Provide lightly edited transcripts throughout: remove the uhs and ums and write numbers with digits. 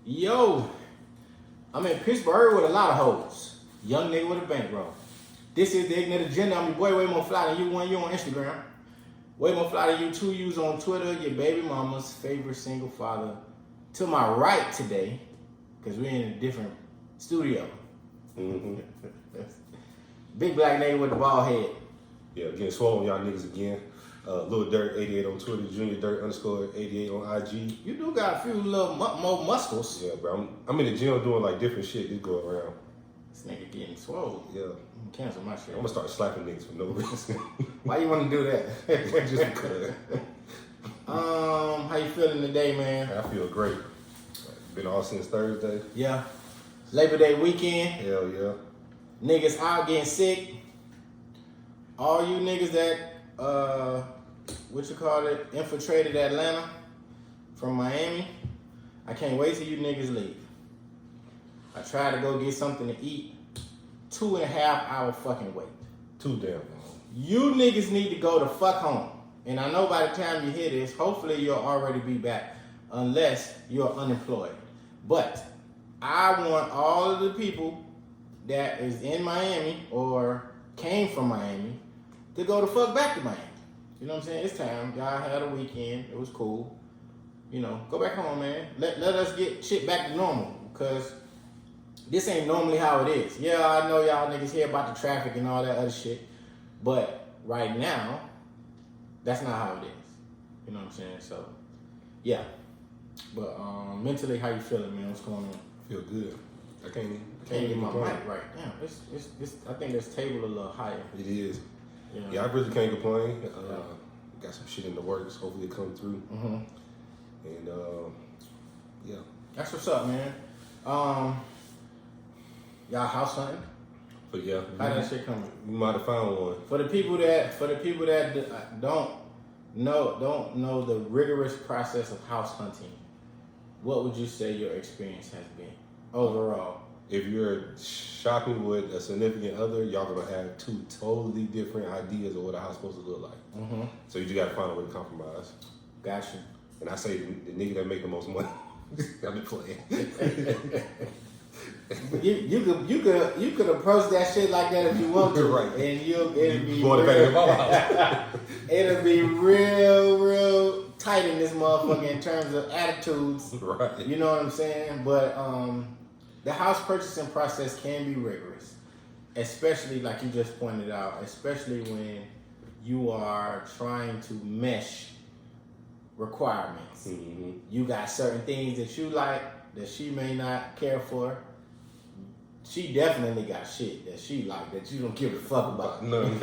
Yo, I'm in Pittsburgh with a lot of hoes. Young nigga with a bankroll. This is the Ignant agenda. I'm your boy, way more fly than you. One, you on Instagram. Way more fly than you. Two, yous on Twitter. Your baby mama's favorite single father. To my right today, because we're in a different studio. Mm-hmm. Big black nigga with the bald head. Yeah, getting swole on y'all niggas again. Lil Dirt 88 on Twitter, Junior Dirt _88 on IG. You do got a few little more muscles. Yeah, bro. I'm in the gym doing like different shit this go around. This nigga getting swole. Yeah. Cancel my shit. I'm gonna start slapping niggas for no reason. Why you want to do that? Just because. How you feeling today, man? I feel great. Been off since Thursday. Yeah. Labor Day weekend. Hell yeah. Niggas out getting sick. All you niggas that infiltrated Atlanta from Miami. I can't wait till you niggas leave. I tried to go get something to eat. 2.5 hour fucking wait. Too damn long. You niggas need to go the fuck home. And I know by the time you hear this, hopefully you'll already be back. Unless you're unemployed. But I want all of the people that is in Miami or came from Miami to go the fuck back to Miami. You know what I'm saying? It's time. Y'all had a weekend. It was cool. You know, go back home, man. Let us get shit back to normal. Because this ain't normally how it is. Yeah, I know y'all niggas hear about the traffic and all that other shit. But right now, that's not how it is. You know what I'm saying? So, yeah. But mentally, how you feeling, man? What's going on? I feel good. I can't Can't get my complain. mic right. Damn, it's I think this table a little higher. It is. You know? Yeah, I really can't complain. Got some shit in the works. Hopefully it come through. Mm-hmm. And yeah. That's what's up, man. Y'all house hunting? But yeah. How that shit coming? We might have found one. For the people that don't know the rigorous process of house hunting, what would you say your experience has been overall? If you're shopping with a significant other, y'all gonna have two totally different ideas of what a house supposed to look like. Mm-hmm. So you just gotta find a way to compromise. Gotcha. And I say the nigga that make the most money. I'm just playing. You could approach that shit like that if you want to, Right. And it'll be Going back in my house. it'll be real tight in this motherfucker in terms of attitudes. Right. You know what I'm saying? But the house purchasing process can be rigorous, especially like you just pointed out, especially when you are trying to mesh requirements. Mm-hmm. You got certain things that you like that she may not care for. She definitely got shit that she like that you don't give a fuck about. None.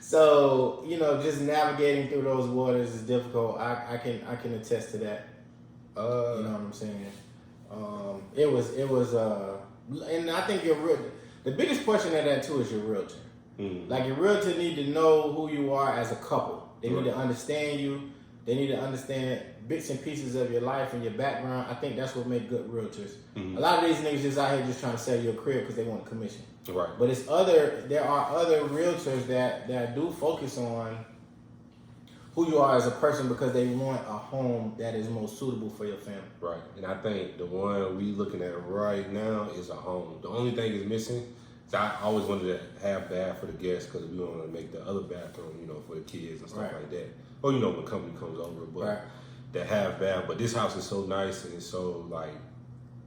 So, you know, just navigating through those waters is difficult. I can attest to that. You know what I'm saying? It was and I think the biggest portion of that too is your realtor. Mm-hmm. Like your realtor need to know who you are as a couple. They need to understand you. They need to understand bits and pieces of your life and your background. I think that's what makes good realtors. Mm-hmm. A lot of these niggas just out here just trying to sell you a crib because they want a commission. Right. But there are other realtors that do focus on who you are as a person because they want a home that is most suitable for your family. Right. And I think the one we looking at right now is a home. The only thing is missing is I always wanted to have bath for the guests because we want to make the other bathroom, you know, for the kids and stuff like that. Or, you know, when company comes over. But the half bath. But this house is so nice and it's so, like,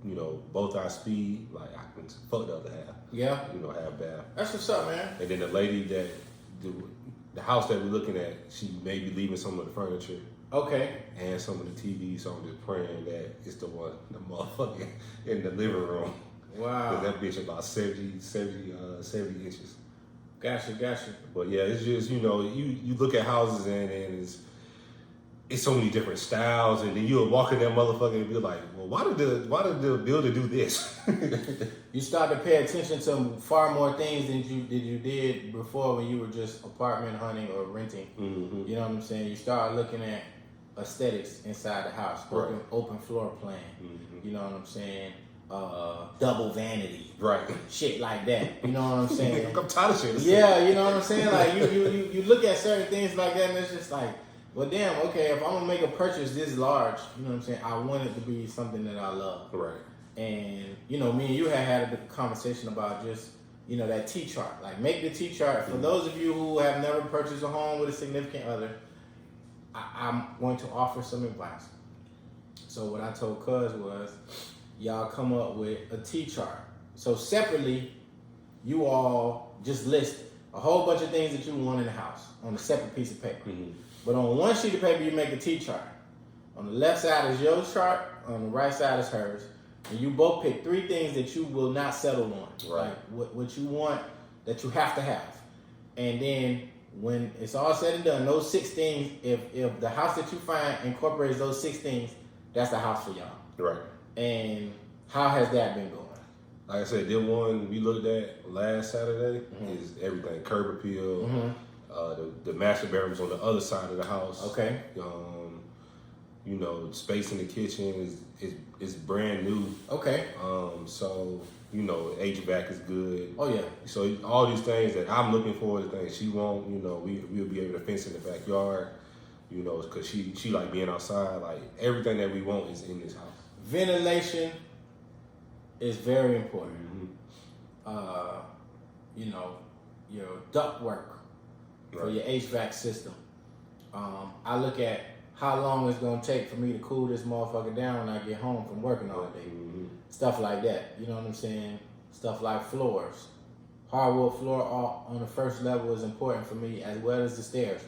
you know, both our speed. Like, I can fuck the other half. Yeah. You know, half bath. That's what's up, man. And then the lady that, the house that we're looking at, she may be leaving some of the furniture. Okay. And some of the TV, so I'm just praying that it's the one, the motherfucker in the living room. Wow. That bitch about 70 inches. Gotcha. But yeah, it's just, you know, you look at houses and it's so many different styles, and then you'll walk in that motherfucker and be like, well, why did the builder do this? You start to pay attention to far more things than you did before when you were just apartment hunting or renting. Mm-hmm. You know what I'm saying? You start looking at aesthetics inside the house, open floor plan. Mm-hmm. You know what I'm saying? Double vanity, Right. shit like that. You know what I'm saying? I'm tired of shit. Yeah, you know what I'm saying? Like you look at certain things like that, and it's just like, well, damn, okay, if I'm gonna make a purchase this large, you know what I'm saying, I want it to be something that I love. Right. And, you know, me and you had a conversation about just, you know, that T-chart. Like, make the T-chart. For those of you who have never purchased a home with a significant other, I'm going to offer some advice. So what I told Cuz was, y'all come up with a T-chart. So separately, you all just list a whole bunch of things that you want in the house on a separate piece of paper. Mm-hmm. But on one sheet of paper, you make a T-chart. On the left side is your chart. On the right side is hers. And you both pick 3 things that you will not settle on. Right. Like what you want that you have to have. And then when it's all said and done, those 6 things, if the house that you find incorporates those 6 things, that's the house for y'all. Right. And how has that been going? Like I said, the one we looked at last Saturday is everything. Curb appeal. The master bedroom's on the other side of the house. Okay. You know, space in the kitchen is brand new. Okay. So, you know, HVAC is good. Oh yeah. So all these things that I'm looking for, the things she won't, you know, we'll be able to fence in the backyard, you know, because she like being outside. Like everything that we want is in this house. Ventilation is very important. Mm-hmm. You know, your duct work for your HVAC system. I look at how long it's gonna take for me to cool this motherfucker down when I get home from working all day. Mm-hmm. Stuff like that. You know what I'm saying? Stuff like floors. Hardwood floor on the first level is important for me, as well as the stairs.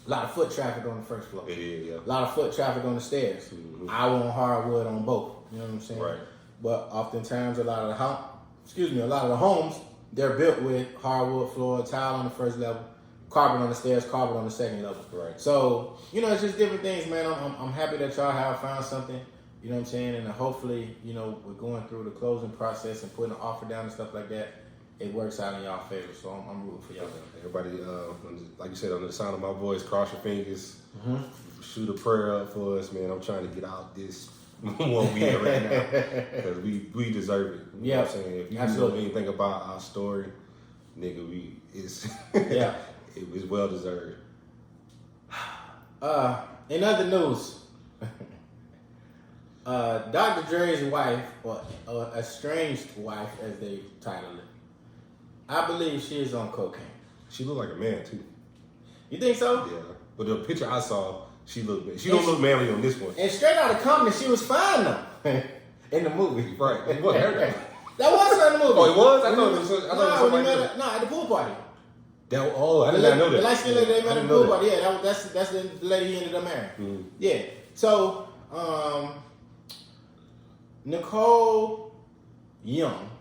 A lot of foot traffic on the first floor. It is, yeah. A lot of foot traffic on the stairs. Mm-hmm. I want hardwood on both. You know what I'm saying? Right. But oftentimes, a lot of the homes, they're built with hardwood floor, tile on the first level, carpet on the stairs, carpet on the second level. Right. So, you know, it's just different things, man. I'm happy that y'all have found something, you know what I'm saying? And hopefully, you know, we're going through the closing process and putting an offer down and stuff like that. It works out in y'all favor, so I'm rooting for y'all. Everybody, like you said, on the sound of my voice, cross your fingers, shoot a prayer up for us, man. I'm trying to get out this one we in right now because we deserve it. You know what I'm saying? If you know anything about our story, nigga, it was well deserved. In other news, Dr. Dre's wife, or estranged wife, as they titled it, I believe she is on cocaine. She looked like a man too. You think so? Yeah, but the picture I saw, she looked. She don't look manly on this one. And straight out of Compton, she was fine though. In the movie, right? It wasn't her. That was her in the movie. Oh, it was. I thought it was. I thought no, at the pool party. I did not know that. The light skinned lady they met at the pool party. Yeah, that's the lady he ended up marrying. Mm-hmm. Yeah. So Nicole Young,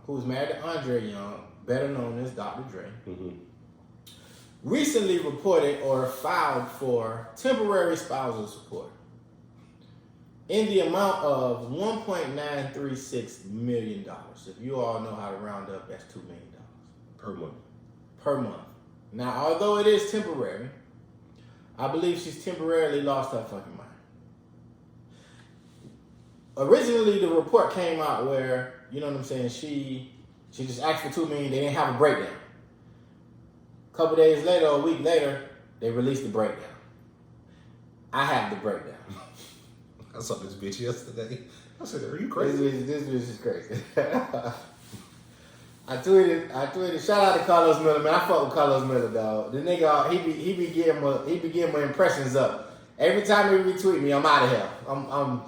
who's married to Andre Young, better known as Dr. Dre, recently reported or filed for temporary spousal support in the amount of $1.936 million. If you all know how to round up, that's $2 million. Per month. Now, although it is temporary, I believe she's temporarily lost her fucking mind. Originally, the report came out where, you know what I'm saying, she just asked for $2 million, they didn't have a breakdown. A couple days later, a week later, they released the breakdown. I have the breakdown. I saw this bitch yesterday. I said, "Are you crazy?" This bitch is crazy. I tweeted. Shout out to Carlos Miller, man. I fuck with Carlos Miller, dog. The nigga, he be getting my impressions up. Every time he retweet me, I'm out of here. I'm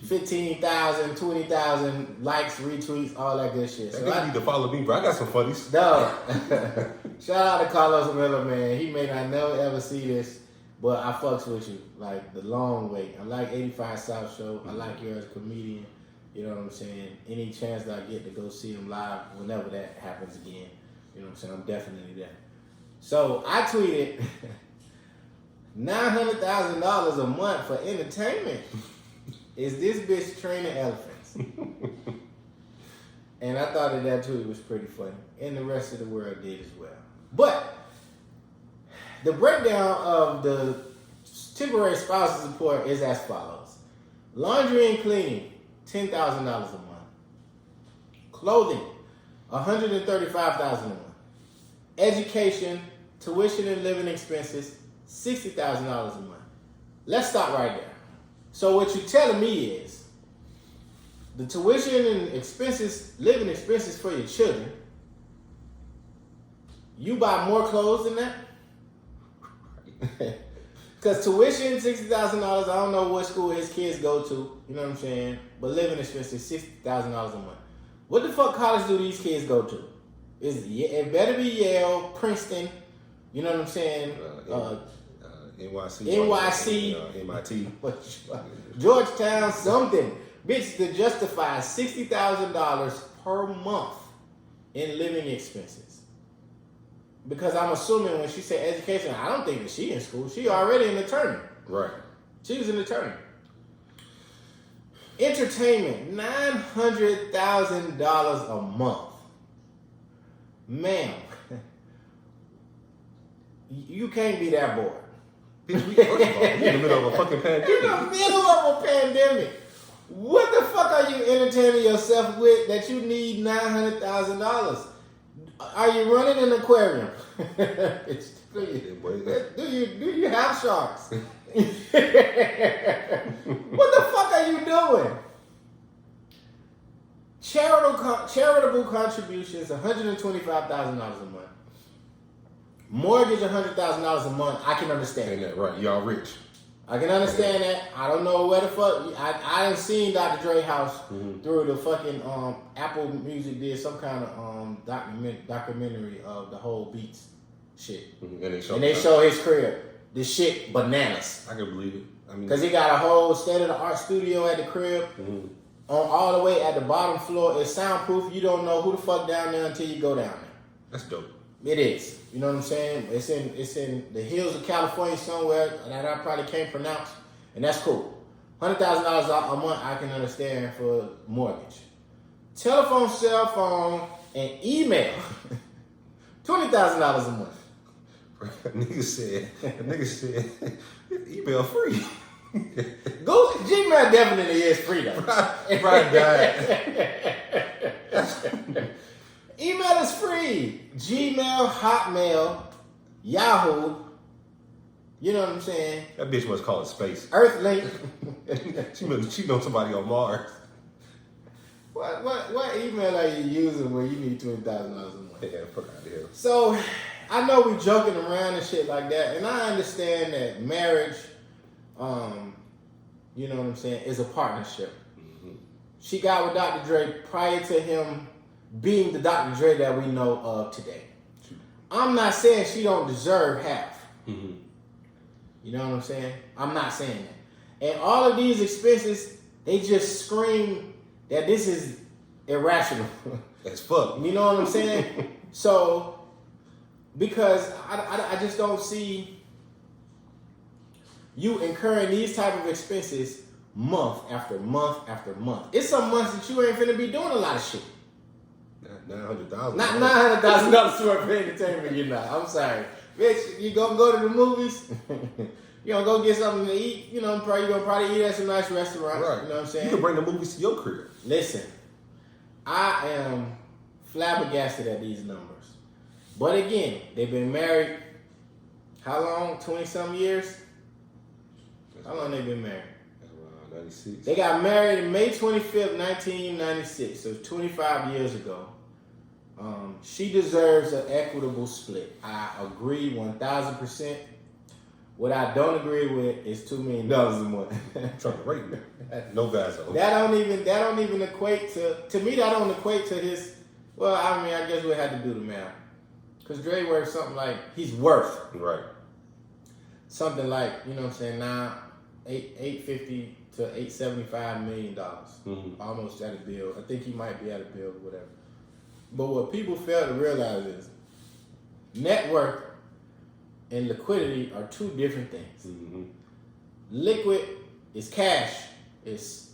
15,000, 20,000 likes, retweets, all that good shit. So I need to follow me, bro. I got some funnies. Dog. Shout out to Carlos Miller, man. He may not never ever see this, but I fucks with you like the long way. I like 85 South Show. I like you as a comedian. You know what I'm saying? Any chance that I get to go see him live, whenever that happens again, you know what I'm saying? I'm definitely there. So I tweeted $900,000 a month for entertainment. Is this bitch training elephants? And I thought that tweet was pretty funny. And the rest of the world did as well. But the breakdown of the temporary spousal support is as follows. Laundry and cleaning, $10,000 a month. Clothing, $135,000 a month. Education, tuition and living expenses, $60,000 a month. Let's stop right there. So what you're telling me is the tuition and expenses, living expenses for your children, you buy more clothes than that? Because tuition, $60,000, I don't know what school his kids go to, you know what I'm saying? But living expenses, $60,000 a month. What the fuck college do these kids go to? It better be Yale, Princeton, you know what I'm saying? NYC, MIT, Georgetown, something. Bitch, to justify $60,000 per month in living expenses. Because I'm assuming when she said education, I don't think that she in school. She already an attorney. Right. She was an attorney. Entertainment, $900,000 a month. Ma'am, you can't be that bored. Bitch, we in the middle of a fucking pandemic. In the middle of a pandemic. What the fuck are you entertaining yourself with that you need $900,000? Are you running an aquarium? do you have sharks? What the fuck are you doing? Charitable contributions, $125,000 a month. Mortgage, $100,000 a month. I can understand Ain't that right? Y'all rich. I can understand that. I don't know where the fuck. I done seen Dr. Dre house through the fucking Apple Music did some kind of documentary of the whole Beats shit. Mm-hmm. And they show his crib. The shit bananas. I can believe it. I mean, because he got a whole state of the art studio at the crib. Mm-hmm. On all the way at the bottom floor. It's soundproof. You don't know who the fuck down there until you go down there. That's dope. It is. You know what I'm saying? It's in the hills of California somewhere that I probably can't pronounce. And that's cool. $100,000 a month I can understand for mortgage. Telephone, cell phone, and email. $20,000 a month. Nigga said, email free. Gmail definitely is free though. Right, died. Email is free. Gmail, Hotmail, Yahoo. You know what I'm saying? That bitch must call it space. Earthlink. she knows somebody on Mars. What email are you using when you need $20,000 a month? Yeah, fuck out of here. So I know we joking around and shit like that, and I understand that marriage, you know what I'm saying, is a partnership. Mm-hmm. She got with Dr. Dre prior to him being the Dr. Dre that we know of today. I'm not saying she don't deserve half. Mm-hmm. You know what I'm saying? I'm not saying that. And all of these expenses, they just scream that this is irrational. As fuck. You know what I'm saying? So, because I just don't see you incurring these type of expenses month after month after month. It's some months that you ain't finna be doing a lot of shit. $900,000. Not $900,000 worth of entertainment, you're not. I'm sorry. Bitch, you gonna go to the movies? You gonna go get something to eat? You know, you're gonna probably eat at some nice restaurant. Right. You know what I'm saying? You can bring the movies to your crib. Listen, I am flabbergasted at these numbers. But again, they've been married, how long? 20-some years? How long they been married? Around 96. They got married in May 25th, 1996. So 25 years ago. She deserves an equitable split. I agree 1,000%. What I don't agree with is $2 million a month. Trying to rate me. No guys though. That don't even equate to me. That don't equate to his. Well, I mean, I guess we had to do the math. Cause Dre worth something like he's worth right. Something like, you know what I'm saying, now $850 to $875 million. Mm-hmm. Almost at a bill. I think he might be at a bill or whatever. But what people fail to realize is net worth and liquidity are two different things. Mm-hmm. Liquid is cash. Is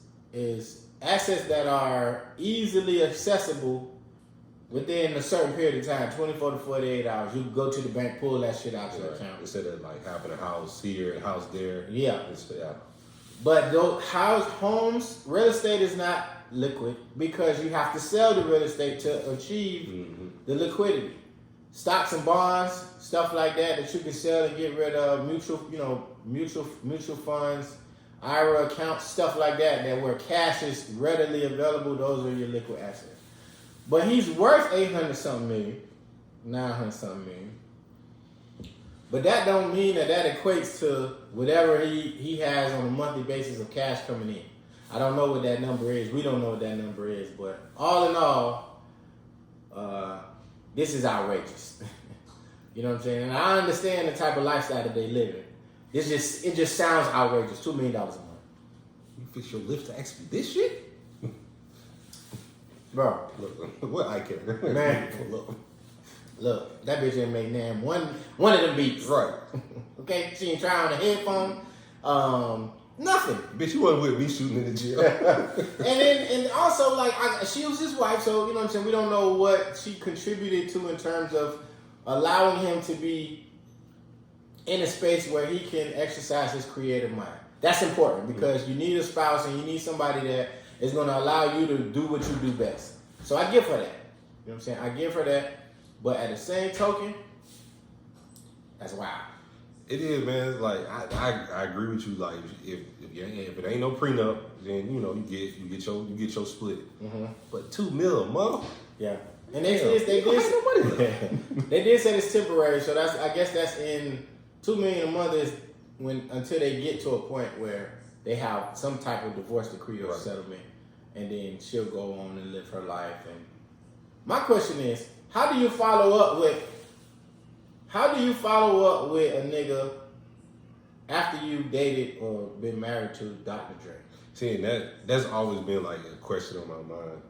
assets that are easily accessible within a certain period of time, 24 to 48 hours. You can go to the bank, pull that shit out your account. Instead of like having a house here, a house there. Yeah. But those homes, real estate is not liquid because you have to sell the real estate to achieve the liquidity. stocks and bonds, stuff like that you can sell and get rid of, mutual funds, IRA accounts, stuff like that where cash is readily available. Those are your liquid assets. But he's worth 800 something million, 900 something million. But that don't mean that equates to whatever he has on a monthly basis of cash coming in. I don't know what that number is. We don't know what that number is. But all in all, this is outrageous. You know what I'm saying? And I understand the type of lifestyle that they live in. It just sounds outrageous. $2 million a month. You fix your lift to ask me this shit? Bro. Look, what I care. Man. Look, that bitch didn't make damn one of them beats. Right. Okay? She ain't try on a headphone. Nothing. Bitch, you wasn't with me shooting in the gym. and also, like, she was his wife, so, you know what I'm saying, we don't know what she contributed to in terms of allowing him to be in a space where he can exercise his creative mind. That's important because you need a spouse and you need somebody that is going to allow you to do what you do best. So I give her that. You know what I'm saying? I give her that. But at the same token, that's wild. It is, man. It's like I agree with you. Like if it ain't no prenup, then you get your split. Mm-hmm. But $2 million a month. Yeah, and they did they did say it's temporary. So I guess that's in $2 million a month is until they get to a point where they have some type of divorce decree or settlement, and then she'll go on and live her life. And my question is, how do you follow up with a nigga after you dated or been married to Dr. Dre? See, that's always been like a question on my mind.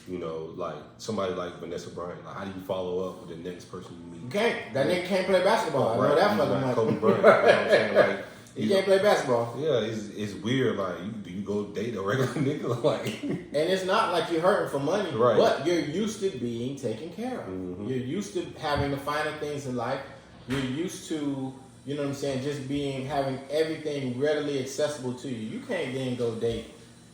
You know, like somebody like Vanessa Bryant. Like, how do you follow up with the next person you meet? You can't. That nigga can't play basketball. Right. I know that fucking like much. Kobe Bryant. You know what I'm saying? Like, he can't play basketball. Yeah, it's weird. Like, do you go date a regular nigga? Like, and it's not like you're hurting for money, right? But you're used to being taken care of. Mm-hmm. You're used to having the finer things in life. You're used to, you know what I'm saying, just having everything readily accessible to you. You can't then go date.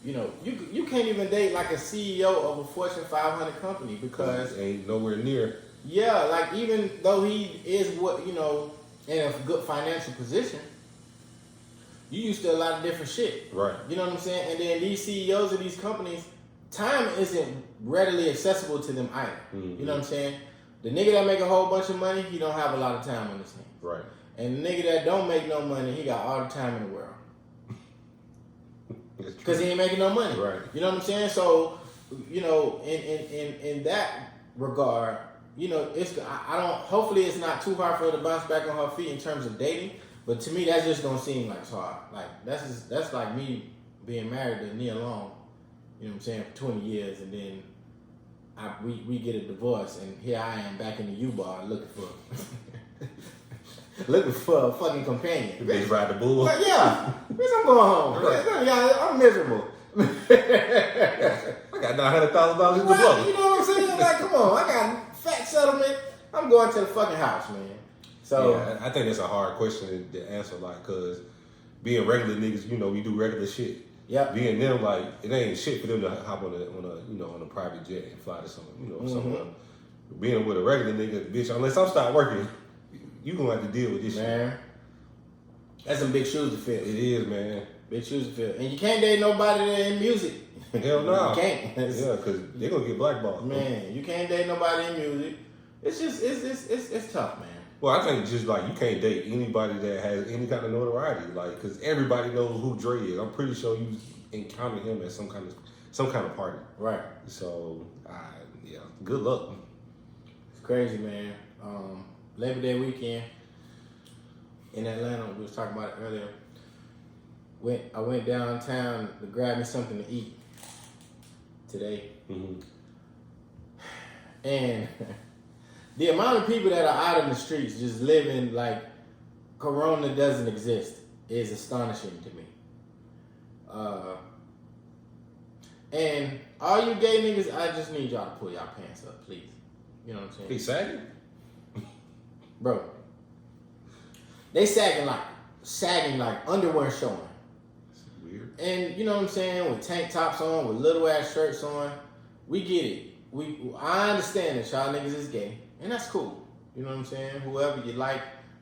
You know, you can't even date like a CEO of a Fortune 500 company because ain't nowhere near. Yeah, like even though he is in a good financial position, you used to a lot of different shit. Right. You know what I'm saying? And then these CEOs of these companies, time isn't readily accessible to them either. Mm-hmm. You know what I'm saying? The nigga that make a whole bunch of money, he don't have a lot of time on his hands. Right. And the nigga that don't make no money, he got all the time in the world. Because he ain't making no money. Right. You know what I'm saying? So, you know, in that regard, you know, hopefully it's not too hard for her to bounce back on her feet in terms of dating. But to me, that just don't seem like it's hard. Like, that's like me being married to Nia Long, you know what I'm saying, for 20 years, and then we get a divorce, and here I am back in the U-Bar looking for a fucking companion. Bitch ride the bull. But yeah, bitch, I'm going home. Right. Yeah, I'm miserable. I got $900,000 in the blow. You know what I'm saying? Like, come on, I got fat settlement. I'm going to the fucking house, man. So yeah, I think that's a hard question to answer, like, cause being regular niggas, you know, we do regular shit. Yeah. Being them, like, it ain't shit for them to hop on a private jet and fly to somewhere. Being with a regular nigga, bitch, unless I'm start working, you gonna have to deal with this man. shit. That's some big shoes to fill. It is, man. Big shoes to fill. And you can't date nobody that in music. Hell no. You can't. Yeah, cause they're gonna get blackballed. Man, you can't date nobody in music. It's just it's tough, man. Well, I think just like you can't date anybody that has any kind of notoriety, like, cause everybody knows who Dre is. I'm pretty sure you encountered him at some kind of party. Right. So, yeah, good luck. It's crazy, man. Labor Day weekend in Atlanta, we was talking about it earlier. I went downtown to grab me something to eat today, and the amount of people that are out in the streets just living like Corona doesn't exist is astonishing to me. And all you gay niggas, I just need y'all to pull y'all pants up, please. You know what I'm saying? He sagging? Bro. They sagging like underwear showing. That's weird. And you know what I'm saying? With tank tops on, with little ass shirts on. We get it. I understand that y'all niggas is gay. And that's cool. You know what I'm saying? Whoever you like,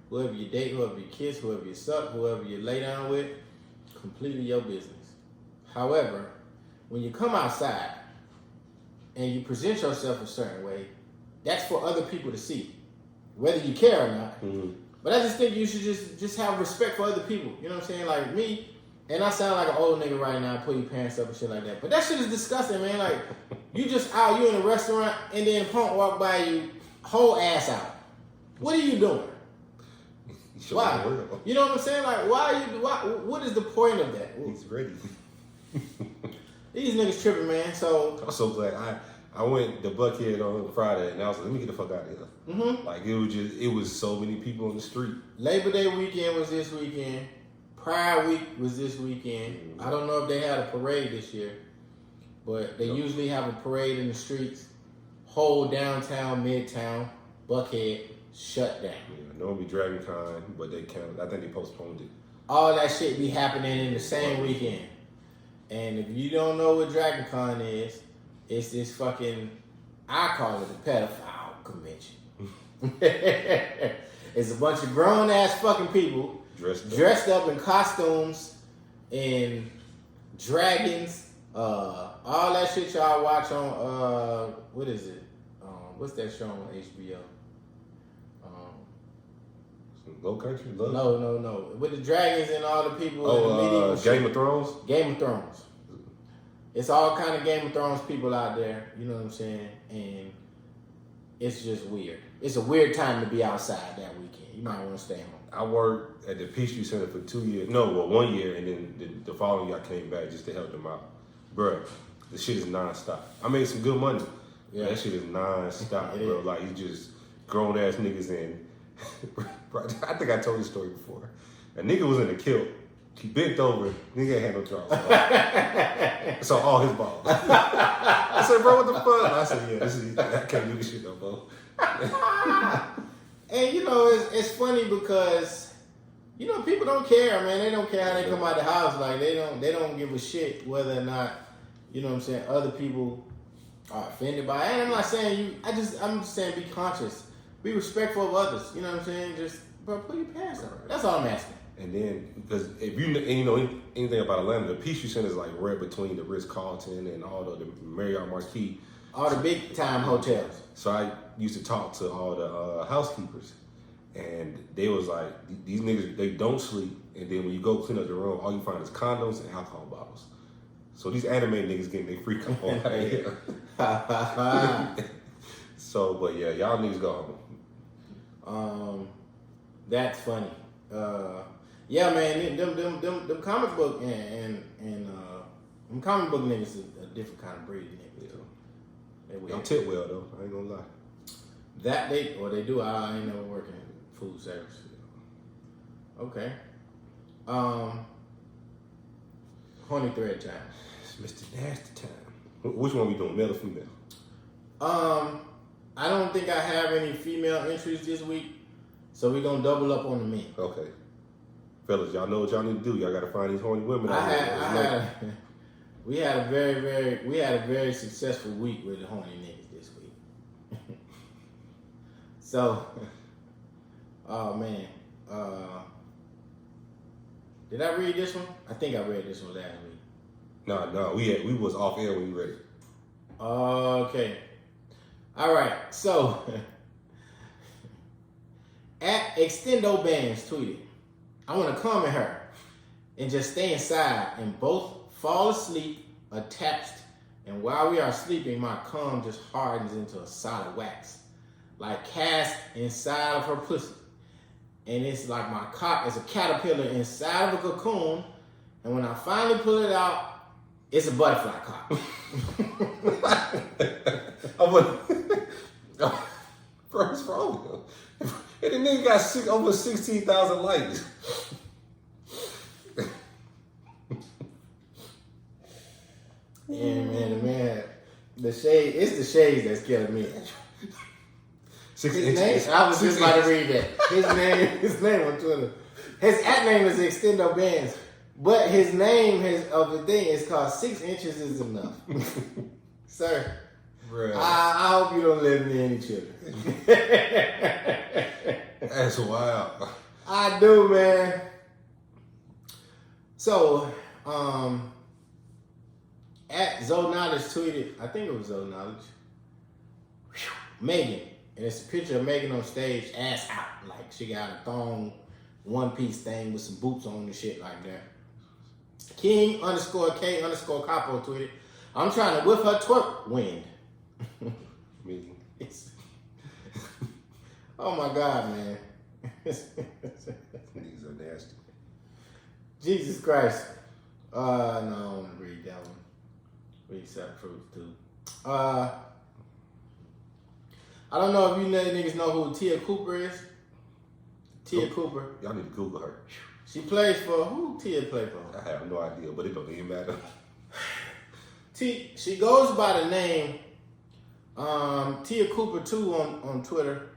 whoever you date, whoever you kiss, whoever you suck, whoever you lay down with, completely your business. However, when you come outside and you present yourself a certain way, that's for other people to see, whether you care or not. Mm-hmm. But I just think you should just have respect for other people. You know what I'm saying? Like me, and I sound like an old nigga right now, pull your pants up and shit like that. But that shit is disgusting, man. Like, you just out, you in a restaurant, and then a punk walk by you, whole ass out. What are you doing? Why? You know what I'm saying? Like, what is the point of that? He's ready. These niggas tripping, man. So I'm so glad I went to Buckhead on Friday, and I was like, let me get the fuck out of here. Mm-hmm. Like, it was so many people on the street. Labor Day weekend was this weekend. Pride Week was this weekend. Mm-hmm. I don't know if they had a parade this year, but they usually have a parade in the streets. Whole downtown, midtown, Buckhead shut down. Yeah, normally Dragon Con, but I think they postponed it. All that shit be happening in the same weekend. And if you don't know what Dragon Con is, it's this fucking, I call it a pedophile convention. It's a bunch of grown ass fucking people dressed up in costumes and dragons, all that shit y'all watch on what is it? What's that show on HBO? Low Country? Love? No. With the dragons and all the people in the medieval Game of Thrones? Game of Thrones. It's all kind of Game of Thrones people out there, you know what I'm saying? And it's just weird. It's a weird time to be outside that weekend. You might want to stay home. I worked at the Peachtree Center for 2 years. No, well, 1 year, and then the following year I came back just to help them out. Bruh, the shit is nonstop. I made some good money. Yeah. That shit is nonstop, bro. Like, you just grown ass niggas in. I think I told this story before. A nigga was in a kilt. He bent over. Nigga ain't had no drawers. I saw all his balls. I said, bro, what the fuck? I said, yeah, I can't do this shit no more. And you know, it's funny because, you know, people don't care, man. They don't care how they come out the house. Like, they don't give a shit whether or not, you know what I'm saying, other people are offended by it. And I'm not saying I'm just saying be conscious. Be respectful of others. You know what I'm saying? Just, bro, put your pants on. That's all I'm asking. And then, because if you know anything about Atlanta, the Peachtree Center is like right between the Ritz-Carlton and all the Marriott Marquis. All the big time hotels. So I used to talk to all the housekeepers. And they was like, these niggas, they don't sleep. And then when you go clean up the room, all you find is condoms and alcohol bottles. So these anime niggas getting their freak up on out of here. So, but yeah, y'all niggas go home. That's funny. Yeah, man, them comic book and them comic book niggas is a different kind of breed of niggas too. They don't tip well though. I ain't gonna lie. That they do. I ain't never working in food service. Okay. Horny thread time. It's Mr. Nasty time. Which one we doing, male or female? I don't think I have any female entries this week, so we're gonna double up on the men. Okay. Fellas, y'all know what y'all need to do. Y'all gotta find these horny women. We had a very successful week with the horny niggas this week. So, oh man, did I read this one? I think I read this one last week. No, we was off air when you read it. Okay, all right. So, at Extendo Bands tweeted, I want to come at her and just stay inside and both fall asleep attached, and while we are sleeping, my cum just hardens into a solid wax, like cast inside of her pussy. And it's like my cock is a caterpillar inside of a cocoon, and when I finally pull it out, it's a butterfly cock. What's wrong? And the nigga got over 16,000 likes. Yeah, man, it's the shades that's killing me. I was just about to read that. His name on Twitter. His @name is Extendo Bands, but his name of the thing is called 6 inches is enough. Sir, Bruh. I hope you don't live near any children. That's wild. I do, man. So, at Zoe Knowledge tweeted, I think it was Zoe Knowledge, Megan. And it's a picture of Megan on stage, ass out. Like she got a thong, one-piece thing with some boots on and shit like that. King_K_Capo tweeted, I'm trying to whip her twerk wind. Me. Oh my God, man. Niggas are nasty. Jesus Christ. No, I don't want to read that one. Read Seven Fruits too. I don't know if you niggas know who Tia Cooper is. Tia Cooper. Y'all need to Google her. She plays for, who Tia play for? I have no idea, but it don't even matter. She goes by the name Tia Cooper 2 on Twitter.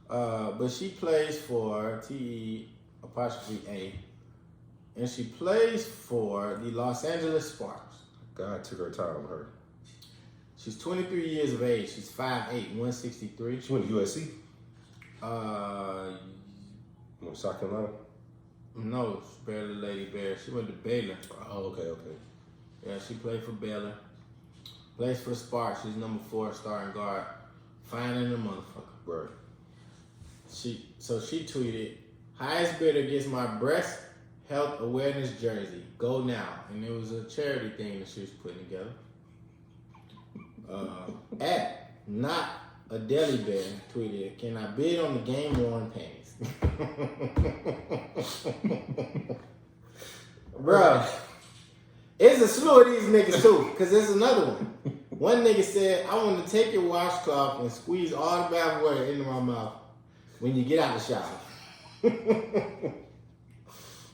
But she plays for T_A. And she plays for the Los Angeles Sparks. God took her time with her. She's 23 years of age. She's 5'8", 163. She went to USC? No, South Carolina? No, it's barely Lady Bear. She went to Baylor. Oh, okay. Yeah, she played for Baylor. Plays for the Sparks. She's number 4 starting guard. Fine in the motherfucker. Right. She tweeted, highest bidder gets my breast health awareness jersey. Go now. And it was a charity thing that she was putting together. At Not a Deli Bear tweeted, can I bid on the game worn panties? Bruh, it's a slew of these niggas too, because there's another one. One nigga said, I want to take your washcloth and squeeze all the bath water into my mouth when you get out the shower.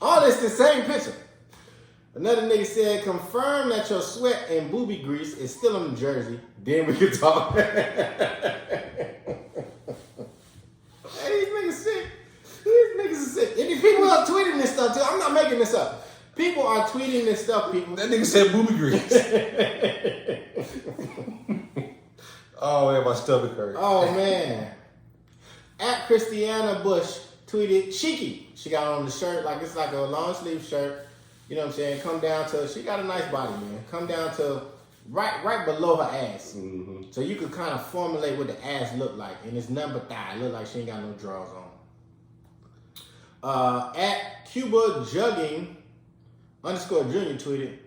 All this the same picture. Another nigga said, confirm that your sweat and booby grease is still on the jersey. Then we can talk. Hey, these niggas sick. These niggas are sick. And these people are tweeting this stuff too. I'm not making this up. People are tweeting this stuff, people. That nigga said booby grease. Oh, man, my stomach hurt. Oh, man. At Christiana Bush tweeted, cheeky. She got on the shirt, like it's like a long sleeve shirt. You know what I'm saying? Come down to, she got a nice body, man. Come down to right below her ass. Mm-hmm. So you could kind of formulate what the ass looked like. And it's nothing but thigh. It looked like she ain't got no drawers on. At Cuba Jugging _Junior tweeted,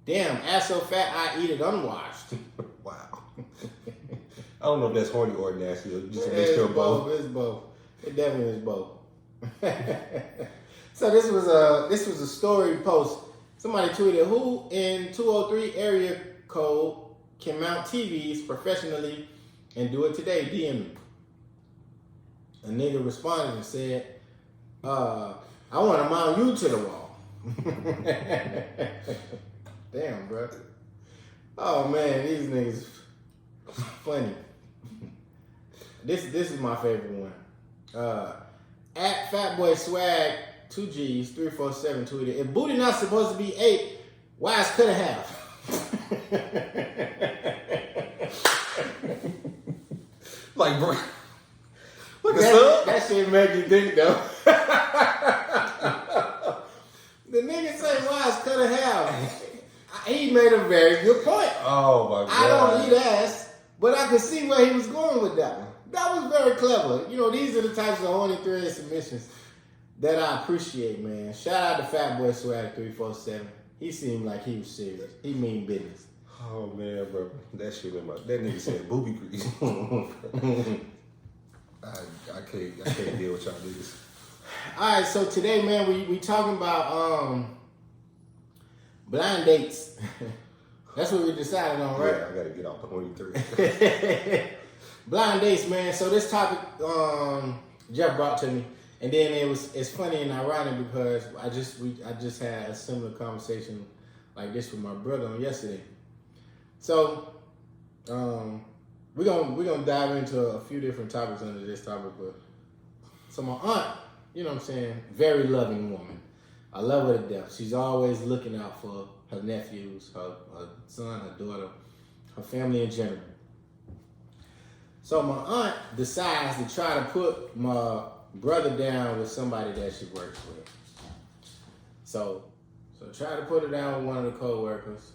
damn, ass so fat I eat it unwashed. Wow. I don't know if that's horny or nasty. Just a mixture of both. It's both. It definitely is both. So this was a story post. Somebody tweeted, who in 203 area code can mount TVs professionally and do it today? DM me. A nigga responded and said, I want to mount you to the wall. Damn, bro. Oh man, these niggas funny. This is my favorite one. At Fatboy Swag 2Gs 347 tweeted, if booty not supposed to be 8, why is cut in half? Like, bro. Look at That shit make you think though. The nigga say why is cut in half? He made a very good point. Oh my God. I don't eat ass, but I could see where he was going with that one. That was very clever. You know, these are the types of horny thread submissions that I appreciate, man. Shout out to Fatboy Swag 347. He seemed like he was serious. He mean business. Oh man, bro. That shit in my, that nigga said booby grease. I can't deal with y'all niggas. All right, so today, man, we talking about blind dates. That's what we decided on, right? Yeah, I gotta get off the horny three. Blind dates, man. So this topic Jeff brought to me, and then it's funny and ironic because I just had a similar conversation like this with my brother on yesterday. So we're gonna dive into a few different topics under this topic, but so my aunt, you know what I'm saying, very loving woman. I love her to death. She's always looking out for her nephews, her son, her daughter, her family in general. So my aunt decides to try to put my brother down with somebody that she works with. So try to put her down with one of the co-workers.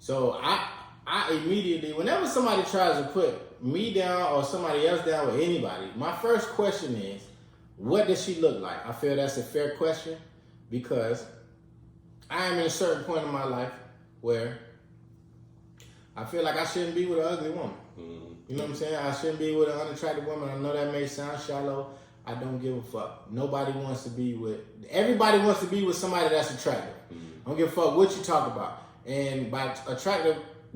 So I immediately, whenever somebody tries to put me down or somebody else down with anybody, my first question is, what does she look like? I feel that's a fair question because I am in a certain point in my life where I feel like I shouldn't be with an ugly woman. Mm-hmm. You know what I'm saying? I shouldn't be with an unattractive woman. I know that may sound shallow. I don't give a fuck. Everybody wants to be with somebody that's attractive. I don't give a fuck what you talk about. And by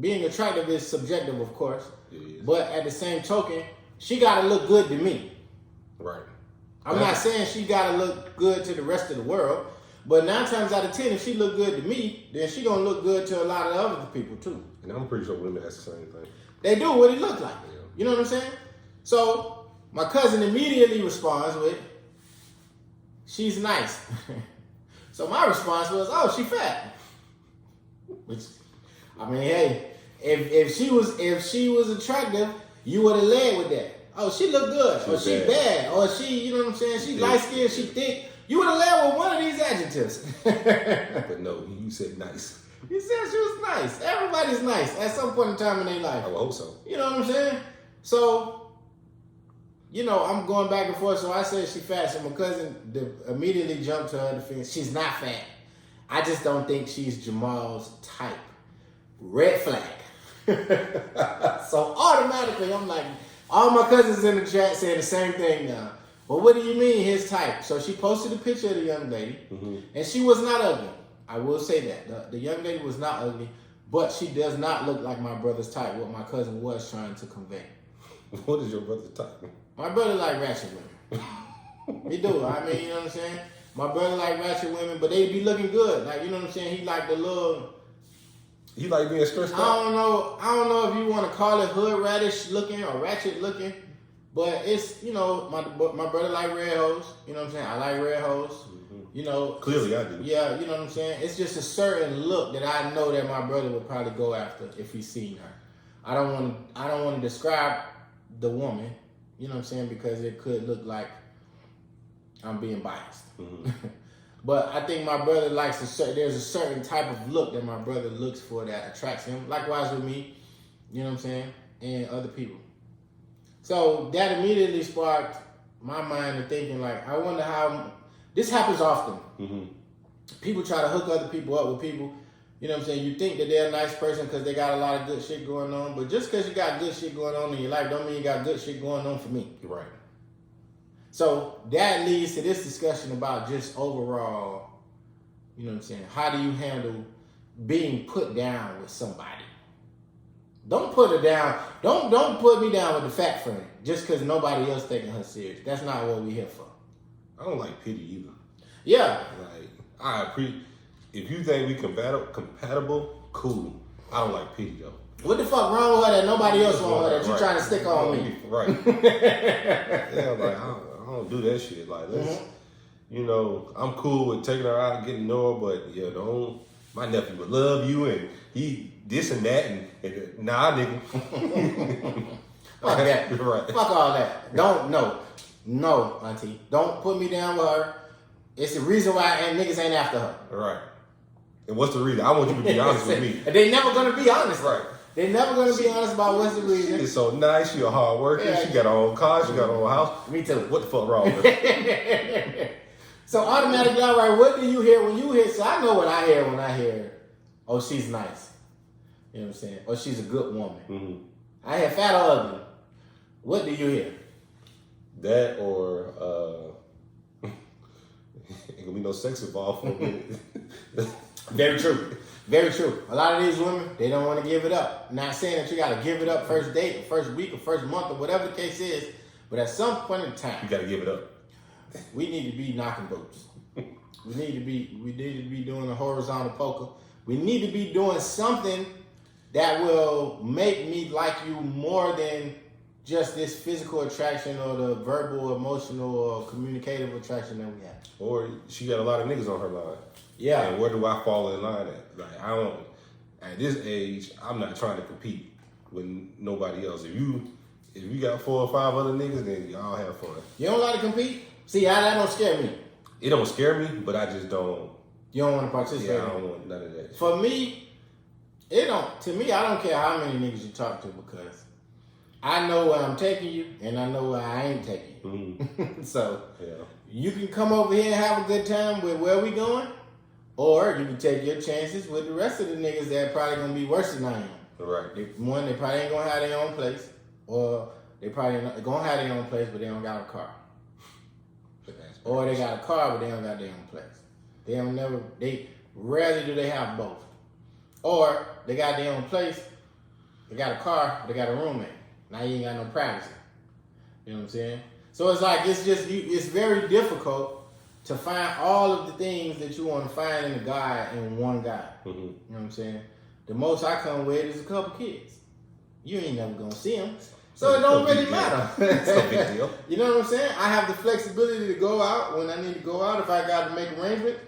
being attractive is subjective, of course. It is. But at the same token, she gotta look good to me. Right. I'm not saying she gotta look good to the rest of the world, but 9 times out of 10, if she look good to me, then she gonna look good to a lot of other people too. And I'm pretty sure women that's the same thing. They do what it look like. Yeah. You know what I'm saying? So my cousin immediately responds with, "She's nice." So my response was, "Oh, she fat." Which, I mean, hey, if she was attractive, you would have led with that. Oh, she look good, or she bad, or she, you know what I'm saying? She light skinned, she thick. You would have led with one of these adjectives. But no, you said nice. You said she was nice. Everybody's nice at some point in time in their life. I hope so. You know what I'm saying? So, you know, I'm going back and forth. So I said she fat. So my cousin immediately jumped to her defense. She's not fat. I just don't think she's Jamal's type. Red flag. So automatically, I'm like, all my cousins in the chat saying the same thing now. Well, what do you mean his type? So she posted a picture of the young lady, and she was not ugly. I will say that. The young lady was not ugly, but she does not look like my brother's type, what my cousin was trying to convey. What is your brother's type? My brother like ratchet women. He do. I mean, you know what I'm saying? My brother like ratchet women, but they be looking good. Like, you know what I'm saying? He like the little... You like being stressed out? I don't know if you want to call it hood radish looking or ratchet looking, but it's, you know, my brother like red hoes. You know what I'm saying? I like red hoes. You know, clearly I do. Yeah, you know what I'm saying? It's just a certain look that I know that my brother would probably go after if he seen her. I don't want to describe the woman, you know what I'm saying, because it could look I'm being biased. But I think my brother likes there's a certain type of look that my brother looks for that attracts him. Likewise with me, you know what I'm saying, and other people. So that immediately sparked my mind to thinking, like, I wonder how this happens often. People try to hook other people up with people. You know what I'm saying? You think that they're a nice person because they got a lot of good shit going on, but just because you got good shit going on in your life don't mean you got good shit going on for me. Right. So that leads to this discussion about just overall, you know what I'm saying? How do you handle being put down with somebody? Don't put her down. Don't put me down with the fat friend just because nobody else taking her serious. That's not what we here for. I don't like pity either. Yeah. Like, if you think we compatible, cool. I don't like pity though. What the fuck wrong with her that nobody else want her that you trying to stick on me? Right. Yeah, like I don't do that shit. Like, let's, you know, I'm cool with taking her out and getting to know her, but yeah, my nephew would love you and he this and that and nah, nigga. Fuck that. Right. Fuck all that. No, auntie. Don't put me down with her. It's the reason why niggas ain't after her. Right. And what's the reason? I want you to be honest with me. And they never gonna be honest. Right. They never gonna be honest about what's the reason. She's so nice. She a hard worker. Yeah. She got her own car. She got her own house. Me too. What the fuck wrong with her? So automatically, all right, what do you hear when you hear? So I know what I hear when I hear, oh, she's nice. You know what I'm saying? Or she's a good woman. I hear fat or ugly. What do you hear? That or ain't gonna be no sex involved for a minute. Very true. Very true. A lot of these women, they don't want to give it up. Not saying that you got to give it up first date or first week or first month or whatever the case is, but at some point in time, you got to give it up. We need to be knocking boots. We need to be doing a horizontal poker. We need to be doing something that will make me like you more than just this physical attraction or the verbal, emotional, or communicative attraction that we have. Or she got a lot of niggas on her line. Yeah. And where do I fall in line at? Like, I don't, at this age, I'm not trying to compete with nobody else. If you got 4 or 5 other niggas, then y'all have fun. You don't like to compete? See, that don't scare me. It don't scare me, but I just don't. You don't want to participate? Yeah, I don't want none of that. For me, it don't. To me, I don't care how many niggas you talk to because I know where I'm taking you and I know where I ain't taking you. So you can come over here and have a good time with where we going, or you can take your chances with the rest of the niggas that probably gonna be worse than I am. Right. They probably ain't gonna have their own place, or they probably gonna have their own place, but they don't got a car. Or they got a car, but they don't got their own place. They rarely do they have both. Or they got their own place, they got a car, they got a roommate. Now you ain't got no privacy. You know what I'm saying? So it's like, it's very difficult to find all of the things that you want to find in a guy in one guy. You know what I'm saying? The most I come with is a couple kids. You ain't never gonna see them. So it don't really matter. It's no big deal. You know what I'm saying? I have the flexibility to go out when I need to go out if I got to make arrangements.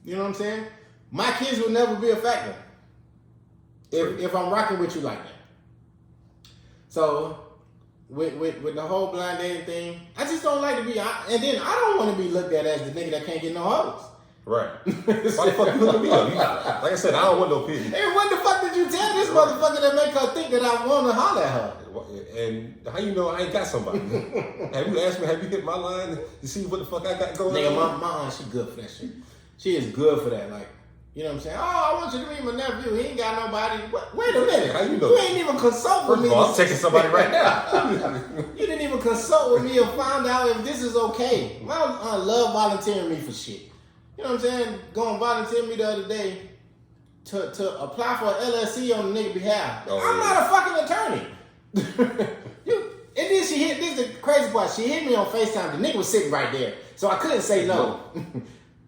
You know what I'm saying? My kids will never be a factor if I'm rocking with you like that. So with the whole blind dating thing, I just don't like to be. And then I don't want to be looked at as the nigga that can't get no hoes. Right. Why the fuck you looking at me up? Like I said, I don't want no pity. Hey, what the fuck did you tell this motherfucker that make her think that I want to holler at her? And how you know I ain't got somebody? Have you asked me, have you hit my line to see what the fuck I got going Nigga, on? my aunt, she good for that shit. She is good for that. Like, you know what I'm saying? Oh, I want you to meet my nephew. He ain't got nobody. Wait a minute. How you know? You ain't even consult with me. First of all, I'm taking somebody right now. You didn't even consult with me or find out if this is okay. My aunt love volunteering me for shit. You know what I'm saying? Going volunteer me the other day to apply for an LLC on the nigga behalf. I'm not a fucking attorney. And then she hit, this is the crazy part, she hit me on FaceTime. The nigga was sitting right there. So I couldn't say no.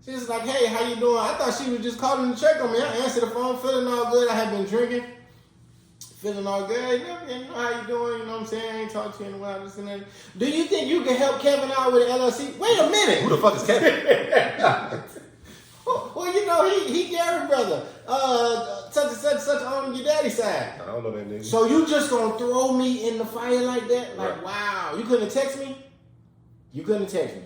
She was like, hey, how you doing? I thought she was just calling to check on me. I answered the phone, feeling all good. I had been drinking. Feeling all good. You know how you doing? You know what I'm saying? I ain't talked to you in a while. This and that. Do you think you can help Kevin out with an LLC? Wait a minute. Who the fuck is Kevin? Well, you know, he Gary's brother. Such on your daddy's side. I don't know that nigga. So you just gonna throw me in the fire like that? Like, right. Wow. You couldn't text me? You couldn't text me.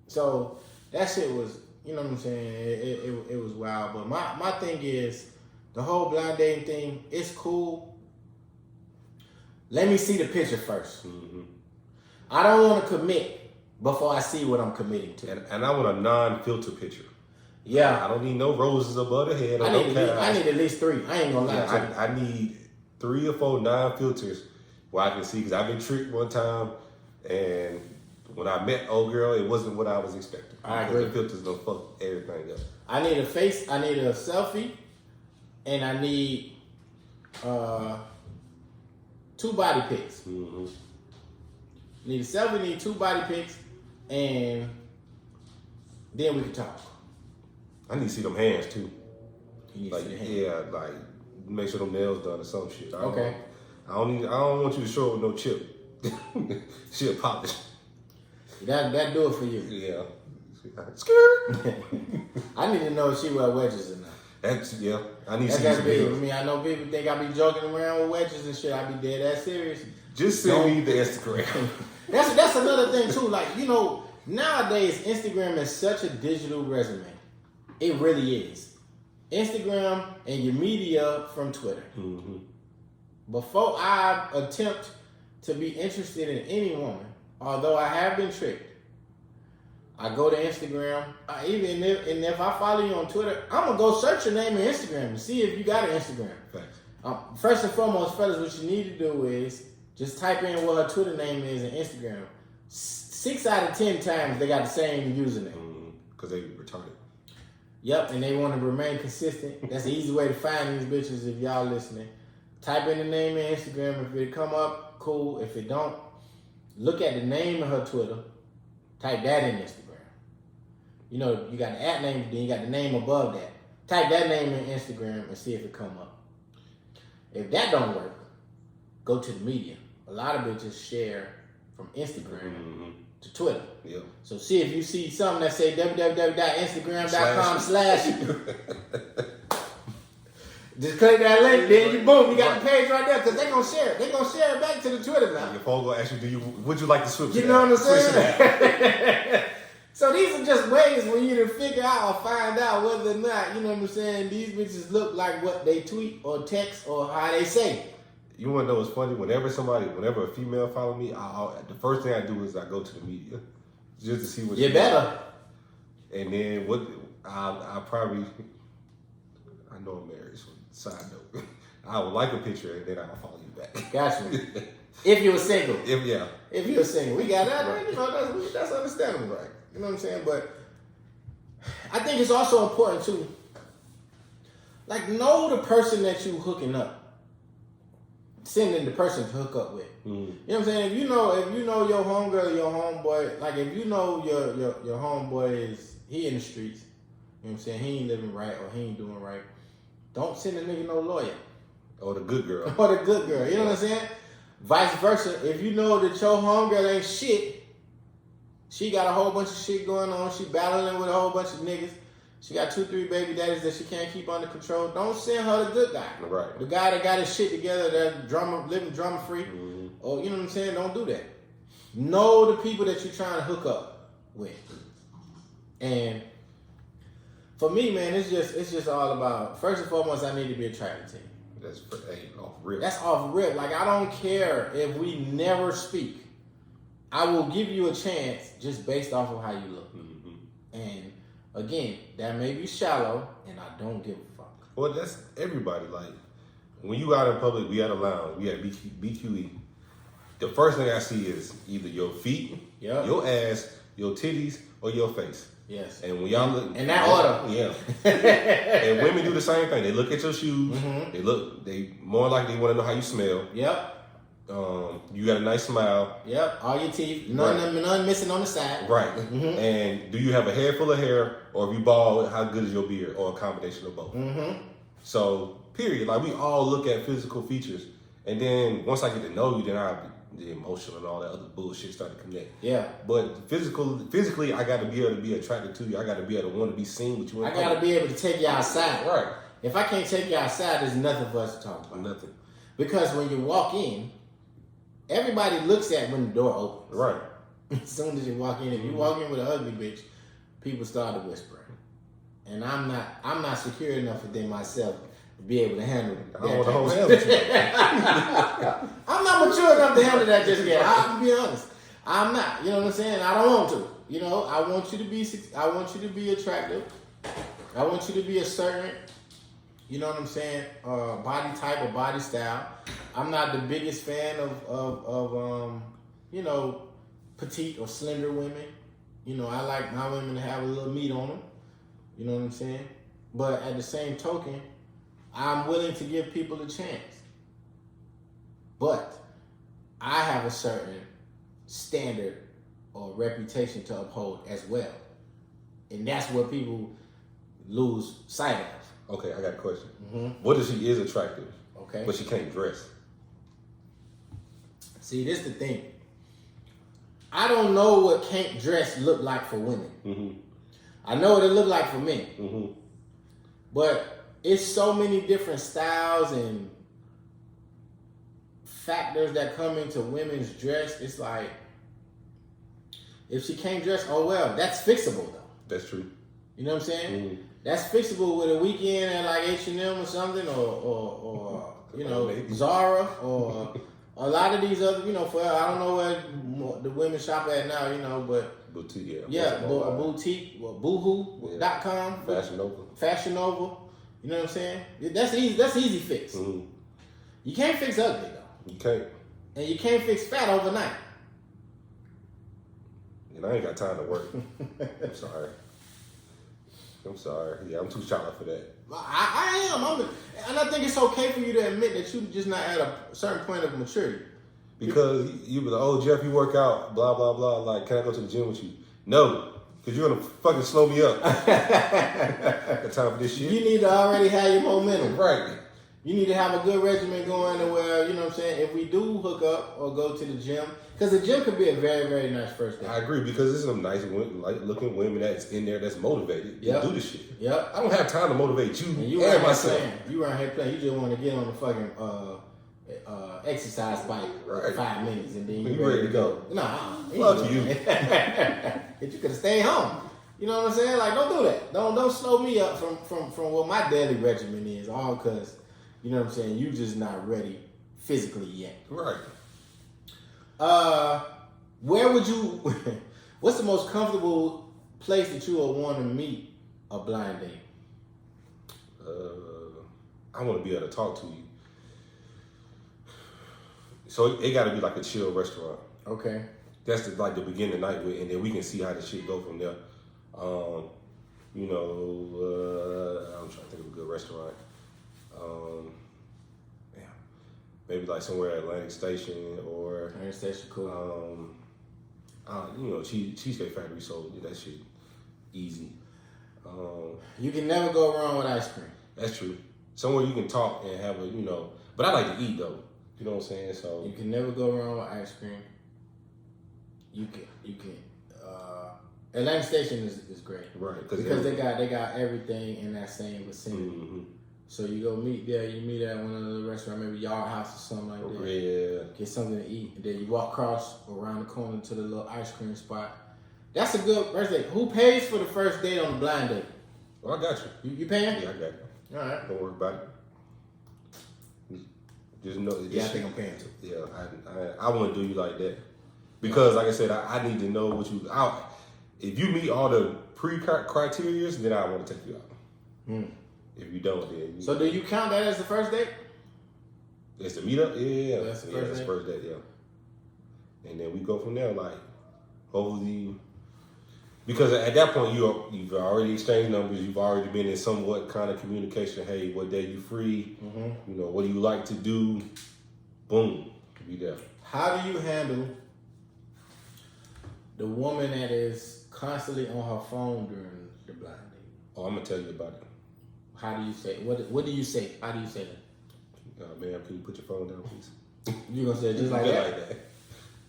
So that shit was, you know what I'm saying? It was wild. But my thing is, the whole blind dating thing, it's cool. Let me see the picture first. Mm-hmm. I don't want to commit before I see what I'm committing to. And I want a non-filter picture. Yeah. I don't need no roses above the head. I need at least 3. I ain't gonna lie to you. I need 3 or 4 non-filters where I can see, because I've been tricked one time, and when I met old girl, it wasn't what I was expecting. I agree. The filters don't fuck everything up. I need a face, I need a selfie, and I need 2 body pics. Mm-hmm. Need a selfie, need 2 body pics, and then we can talk. I need to see them hands too. You need like, to see the hands. Yeah, like make sure them nails done or some shit. Okay. I don't want you to show up with no chip. Chip polish. That do it for you. Yeah. Skirt. I need to know if she wear wedges or not. I need to see That's some big for videos. me. I know people think I be joking around with wedges and shit. I be dead that serious. Just send me the Instagram. That's another thing too. Like, you know, nowadays Instagram is such a digital resume. It really is. Instagram and your media from Twitter. Mm-hmm. Before I attempt to be interested in any woman, although I have been tricked, I go to Instagram. If I follow you on Twitter, I'm gonna go search your name on Instagram and see if you got an Instagram. Thanks. First and foremost, fellas, what you need to do is just type in what her Twitter name is and Instagram. 6 out of 10 times they got the same username. Because they retarded. Yep, and they want to remain consistent. That's the easy way to find these bitches if y'all listening. Type in the name in Instagram. If it come up, cool. If it don't, look at the name of her Twitter. Type that in Instagram. You know, you got the @ name, then you got the name above that. Type that name in Instagram and see if it come up. If that don't work, go to the media. A lot of bitches share from Instagram to Twitter. Yeah. So see if you see something that say www.instagram.com/ Just click that link, then you boom, you got the page right there, because they're going to share it. They're going to share it back to the Twitter now. Your phone going to ask you, would you like to switch? You know what I'm saying? So these are just ways for you to figure out or find out whether or not, you know what I'm saying, these bitches look like what they tweet or text or how they say. You want to know what's funny? Whenever a female follow me, the first thing I do is I go to the media just to see what. You better. And then I know I'm married. So side note, I would like a picture and then I'll follow you back. Gotcha. If you were single. If you were single, we got that. Right. You know, that's understandable, right? You know what I'm saying? But I think it's also important to like know the person that you hooking up. Sending the person to hook up with. Mm-hmm. You know what I'm saying? If you know your homegirl or your homeboy, like if you know your homeboy he in the streets, you know what I'm saying? He ain't living right or he ain't doing right. Don't send a nigga no lawyer. Or the good girl. Or the good girl. You know what I'm saying? Vice versa. If you know that your homegirl ain't shit, she got a whole bunch of shit going on. She battling with a whole bunch of niggas. She got 2-3 baby daddies that she can't keep under control. Don't send her the good guy. Right. The guy that got his shit together, that living drama free. Mm-hmm. Or you know what I'm saying? Don't do that. Know the people that you're trying to hook up with. And for me, man, it's just all about, first and foremost, I need to be attracted to you. That's off rip. That's off rip. Like I don't care if we never speak. I will give you a chance just based off of how you look. Mm-hmm. And again, that may be shallow, and I don't give a fuck. Well, that's everybody. Like, when you out in public, we at a lounge, we at BQE, the first thing I see is either your feet, your ass, your titties, or your face. Yes. And when y'all look... In that order. Yeah. And women do the same thing. They look at your shoes. Mm-hmm. They more likely want to know how you smell. Yep. You got a nice smile. Yep, all your teeth, none missing on the side. Right. Mm-hmm. And do you have a head full of hair, or if you bald, how good is your beard, or a combination of both? Mm-hmm. So, period. Like we all look at physical features, and then once I get to know you, then the emotional and all that other bullshit start to connect. Yeah. But physically, I got to be able to be attracted to you. I got to be able to want to be seen with you. I got to be able to take you outside. Right. If I can't take you outside, there's nothing for us to talk about. Nothing. Because when you walk in, everybody looks at when the door opens. Right. As soon as you walk in, if you walk in with an ugly bitch, people start to whisper. And I'm not secure enough within myself to be able to handle that. I don't want the whole hell. I'm not mature enough to handle that just yet. I'll be honest. I'm not. You know what I'm saying? I don't want to. You know, I want you to be attractive. I want you to be a certain, you know what I'm saying, body type or body style. I'm not the biggest fan of you know, petite or slender women. You know, I like my women to have a little meat on them. You know what I'm saying? But at the same token, I'm willing to give people a chance. But I have a certain standard or reputation to uphold as well. And that's what people lose sight of. Okay, I got a question. Mm-hmm. What if she is attractive, okay, but she can't dress? See, this is the thing. I don't know what can't dress look like for women. Mm-hmm. I know what it look like for men. Mm-hmm. But it's so many different styles and factors that come into women's dress. It's like, if she can't dress, oh well, that's fixable though. That's true. You know what I'm saying? Mm-hmm. That's fixable with a weekend at like H&M or something, or you know, Zara, or a lot of these other, you know, I don't know where the women shop at now, you know, but boutique, boutique, boohoo.com, Fashion Nova. You know what I'm saying? That's easy fix. Mm-hmm. You can't fix ugly though. You can't. And you can't fix fat overnight. And I ain't got time to work. I'm sorry. Yeah, I'm too shallow for that. I am. And I think it's okay for you to admit that you're just not at a certain point of maturity. Because you be like, oh, Jeff, you work out, blah, blah, blah. Like, can I go to the gym with you? No, because you're going to fucking slow me up. Got time for this shit. You need to already have your momentum. Right. You need to have a good regimen going to where, you know what I'm saying, if we do hook up or go to the gym, because the gym could be a very, very nice first date. I agree, because there's some nice, looking women that's in there that's motivated to do this shit. Yep. I don't have time to motivate you and myself. You around here playing. You just want to get on the fucking exercise bike for 5 minutes and then you ready to go. Nah. Fuck you. But you could have stayed home. You know what I'm saying? Like, don't do that. Don't slow me up from what my daily regimen is, all because, you know what I'm saying, you just not ready physically yet. Right. Where would you, what's the most comfortable place that you would want to meet a blind date? I want to be able to talk to you. So it got to be like a chill restaurant. Okay. That's the beginning of the night with, and then we can see how the shit go from there. I'm trying to think of a good restaurant. Maybe like somewhere at Atlantic Station or Atlantic Station, cool. Cheesecake Factory, so that shit easy. You can never go wrong with ice cream. That's true. Somewhere you can talk and have but I like to eat though. You know what I'm saying? So you can never go wrong with ice cream. You can. Atlantic Station is great, right? Because they got everything in that same vicinity. Mm-hmm. So you go meet there. You meet at one of the restaurants, maybe Yard House or something like that. Yeah. Get something to eat, and then you walk across around the corner to the little ice cream spot. That's a good first date. Who pays for the first date on the blind date? Well, I got you. You paying? Yeah, I got you. All right. Don't worry about it. Just know. Yeah, I think I'm paying too. Yeah, I want to do you like that because, like I said, I need to know what you. If you meet all the criteria, then I want to take you out. If you don't, then. So do you count that as the first date? It's the meetup, yeah. That's the first date, yeah. And then we go from there, like hopefully, because at that point you've already exchanged numbers, you've already been in somewhat kind of communication. Hey, what day you free? Mm-hmm. What do you like to do? Boom, be there. How do you handle the woman that is constantly on her phone during the blind date? Oh, I'm gonna tell you about it. How do you say? What do you say? How do you say that? Man, can you put your phone down, please? You gonna say it just like that? Like that.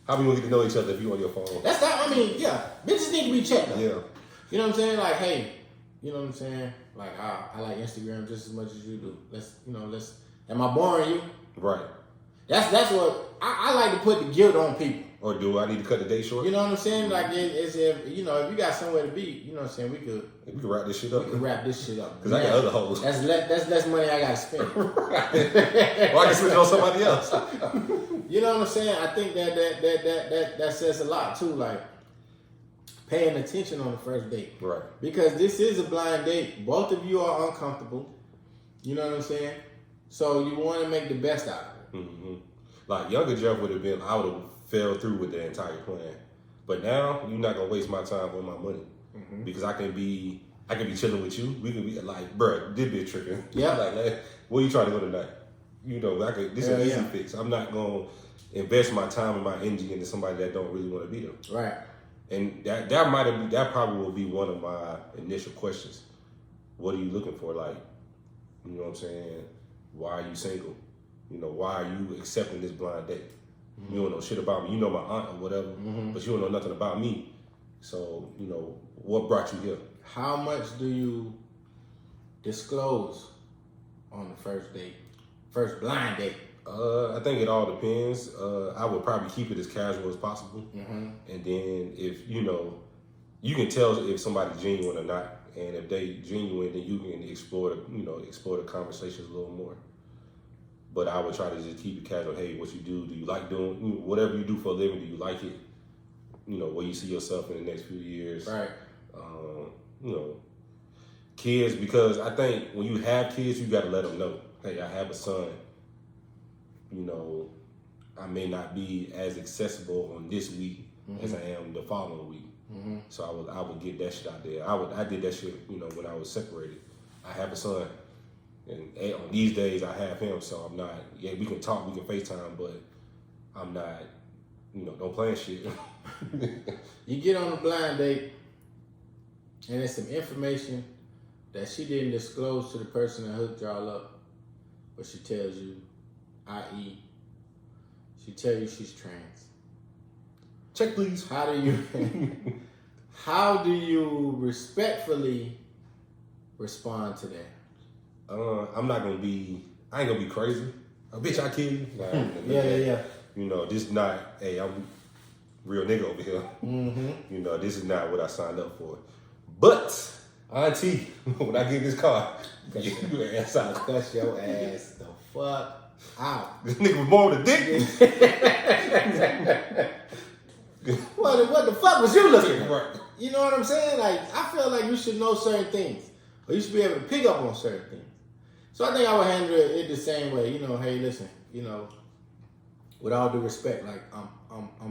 How we gonna get to know each other if you on your phone? That's not. I mean, yeah, bitches need to be checked though. Yeah. You know what I'm saying? Like, hey, you know what I'm saying? Like, I like Instagram just as much as you do. Let's. Am I boring you? Right. That's what I like to put the guilt on people. Or do I need to cut the day short? You know what I'm saying? Like, it's if you got somewhere to be, you know what I'm saying? We could wrap this shit up. We could wrap this shit up. Because I got other hoes. That's less money I gotta spend. Right. Or I can spend it on somebody else. You know what I'm saying? I think that says a lot too. Like paying attention on the first date, right? Because this is a blind date. Both of you are uncomfortable. You know what I'm saying? So you want to make the best out of it. Mm-hmm. Like younger Jeff would have been, I would have fell through with the entire plan. But now you're not gonna waste my time or my money because I can be chilling with you. We can be like, bruh, this bitch tripping. Yeah. Like, where you trying to go tonight? This is an easy fix. I'm not gonna invest my time and my energy into somebody that don't really want to be there. Right. And that probably will be one of my initial questions. What are you looking for? Like, you know what I'm saying? Why are you single? Why are you accepting this blind date? Mm-hmm. You don't know shit about me. You know my aunt or whatever, but you don't know nothing about me. So, what brought you here? How much do you disclose on the first date? First blind date? I think it all depends. I would probably keep it as casual as possible. Mm-hmm. And then if, you can tell if somebody's genuine or not. And if they genuine, then you can explore the conversations a little more. But I would try to just keep it casual. Hey, what you do? Do you like doing whatever you do for a living? Do you like it? Where you see yourself in the next few years? Right. Kids, because I think when you have kids, you got to let them know. Hey, I have a son. I may not be as accessible on this week as I am the following week. Mm-hmm. So I would get that shit out there. I did that shit, when I was separated. I have a son. And on these days, I have him, so I'm not. Yeah, we can talk, we can FaceTime, but I'm not. Don't plan shit. You get on a blind date, and it's some information that she didn't disclose to the person that hooked y'all up. but she tells you, i.e., she tells you she's trans. Check, please. How do you respectfully respond to that? I'm not gonna be. I ain't gonna be crazy. Bitch, I kill you. Nah, Yeah. You know, this not. Hey, I'm real nigga over here. Mm-hmm. You know, this is not what I signed up for. But auntie, when I get this car, you ass out. Cuss your ass the fuck out. This nigga was born with a dick. What the fuck was you looking at? Right. You know what I'm saying? Like, I feel like you should know certain things, or you should be able to pick up on certain things. So I think I would handle it the same way. You know, hey, listen, you know, with all due respect, like I'm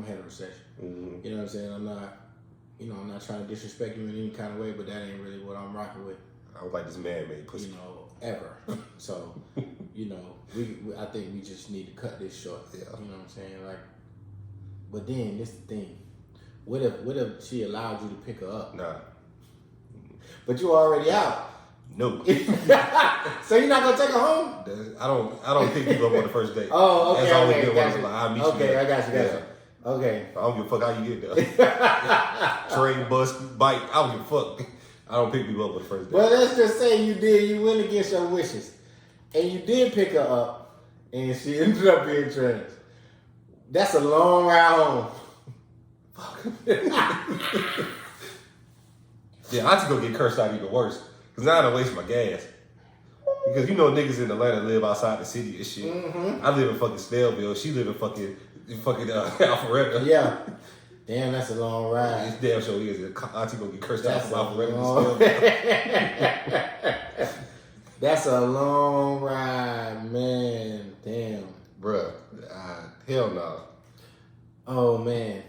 heterosexual. Mm-hmm. You know what I'm saying? I'm not trying to disrespect you in any kind of way, but that ain't really what I'm rocking with. I was like this man-made pussy. You know, ever. So, you know, I think we just need to cut this short. Yeah. You know what I'm saying? Like, but then this is the thing. What if she allowed you to pick her up? Nah. But you already out. No. So you're not gonna take her home? I don't pick people up on the first date. Oh, okay. That's always Okay, been one of those, like, I'll meet you okay, there. I got you. Yeah. Okay. I don't give a fuck how you get there. Train, bus, bike, I don't give a fuck. I don't pick people up on the first date. Well, let's just say you went against your wishes. And you did pick her up, and she ended up being trans. That's a long ride home. Yeah, I just go get cursed out even worse. Because now I don't waste my gas. Because you know niggas in Atlanta live outside the city and shit. Mm-hmm. I live in fucking Snellville. She live in fucking Alpharetta. Yeah. Damn, that's a long ride. It's damn sure is. Auntie gonna get cursed out That's from a Alpharetta to long... Snellville. That's a long ride, man. Damn. Bruh, hell no. Oh, man.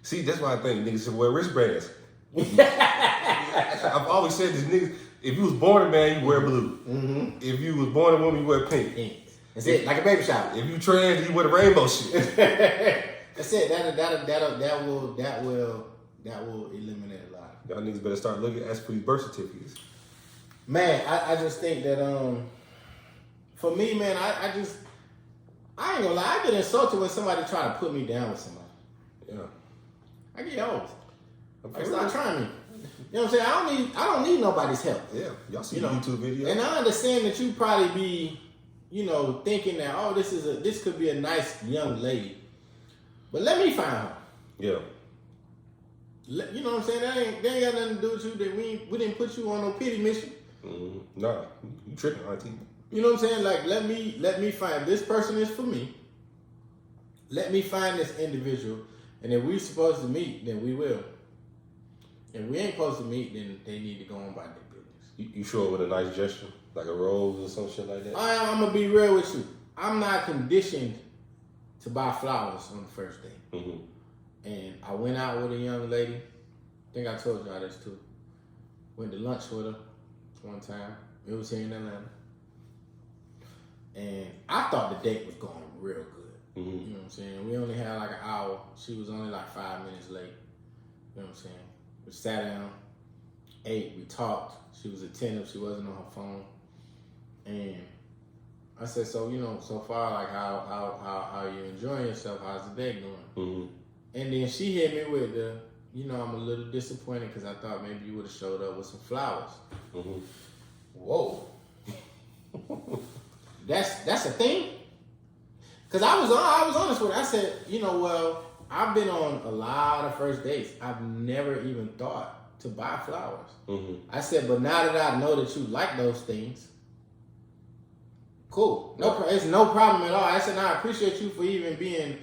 See, that's why I think niggas should wear wristbands. I've always said this, niggas, if you was born a man, you wear blue. Mm-hmm. If you was born a woman, you wear pink. That's it, like a baby shower. If you trans, you wear the rainbow shit. That's it. That will eliminate a lot. Y'all niggas better start ask for these birth certificates. Man, I just think that for me, man, I ain't gonna lie, I get insulted when somebody try to put me down with somebody. Yeah. I get old. Like, stop trying me. You know what I'm saying? I don't need nobody's help. Yeah. Y'all see YouTube videos. And I understand that you probably be, thinking that, oh, this could be a nice young lady. But let me find her. Yeah. You know what I'm saying? That ain't got nothing to do with you. That we didn't put you on no pity mission. Mm-hmm. Nah, you tripping, auntie. You know what I'm saying? Like, let me find, this person is for me. Let me find this individual. And if we're supposed to meet, then we will. If we ain't supposed to meet, then they need to go on by their business. You show up with a nice gesture? Like a rose or some shit like that? I'm going to be real with you. I'm not conditioned to buy flowers on the first day. Mm-hmm. And I went out with a young lady. I think I told y'all this too. Went to lunch with her one time. It was here in Atlanta. And I thought the date was going real good. Mm-hmm. You know what I'm saying? We only had like an hour. She was only like 5 minutes late. You know what I'm saying? We sat down, ate, we talked. She was attentive. She wasn't on her phone. And I said, so far, like how you enjoying yourself? How's the day going? Mm-hmm. And then she hit me with I'm a little disappointed because I thought maybe you would have showed up with some flowers. Mm-hmm. Whoa. That's a thing? Because I was honest with her. I said, well, I've been on a lot of first dates. I've never even thought to buy flowers. Mm-hmm. I said, but now that I know that you like those things, cool. It's no problem at all. I said, I appreciate you for even being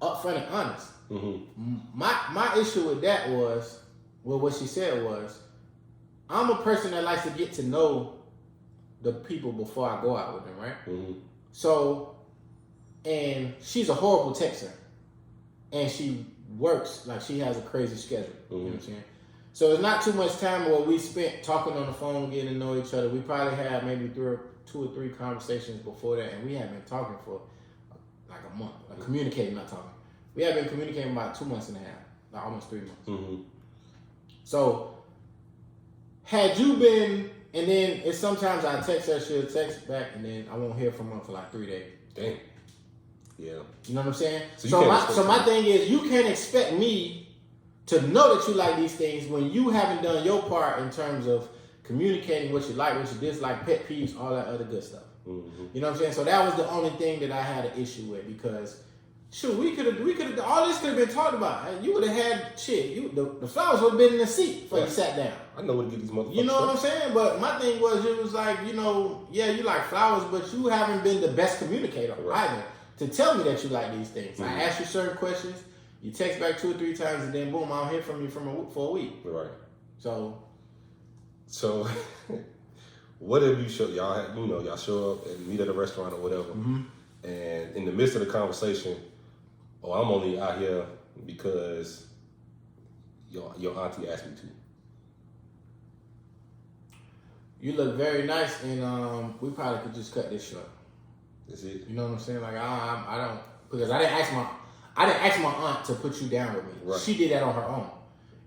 upfront and honest. Mm-hmm. My issue with that was, what she said was, I'm a person that likes to get to know the people before I go out with them, right? Mm-hmm. So, and she's a horrible texter. And she works, like she has a crazy schedule. Mm-hmm. You know what I'm saying? So it's not too much time where we spent talking on the phone, getting to know each other. We probably had maybe 2 or 3 conversations before that, and we had been talking for like a month, like communicating, not talking. We had been communicating about 2 months and a half, like almost 3 months. Mm-hmm. So, had you been And then it's sometimes I text her, she'll text back, and then I won't hear from her for like 3 days. Damn. Yeah. You know what I'm saying? So my thing is, you can't expect me to know that you like these things when you haven't done your part in terms of communicating what you like, what you dislike, pet peeves, all that other good stuff. Mm-hmm. You know what I'm saying? So that was the only thing that I had an issue with because, shoot, we could have, all this could have been talked about. You would have had shit. The flowers would have been in the seat before you sat down. I know where to get these motherfuckers. You know what I'm saying? But my thing was, it was like, you know, yeah, you like flowers, but you haven't been the best communicator either to tell me that you like these things. I ask you certain questions, you text back 2 or 3 times, and then boom, I don't hear from you for a week. Right. So, what if you show y'all? You know, y'all show up and meet at a restaurant or whatever, and in the midst of the conversation, I'm only out here because your auntie asked me to. you look very nice, and we probably could just cut this short. That's it. You know what I'm saying? Like I don't, because I didn't ask my aunt to put you down with me. Right. She did that on her own.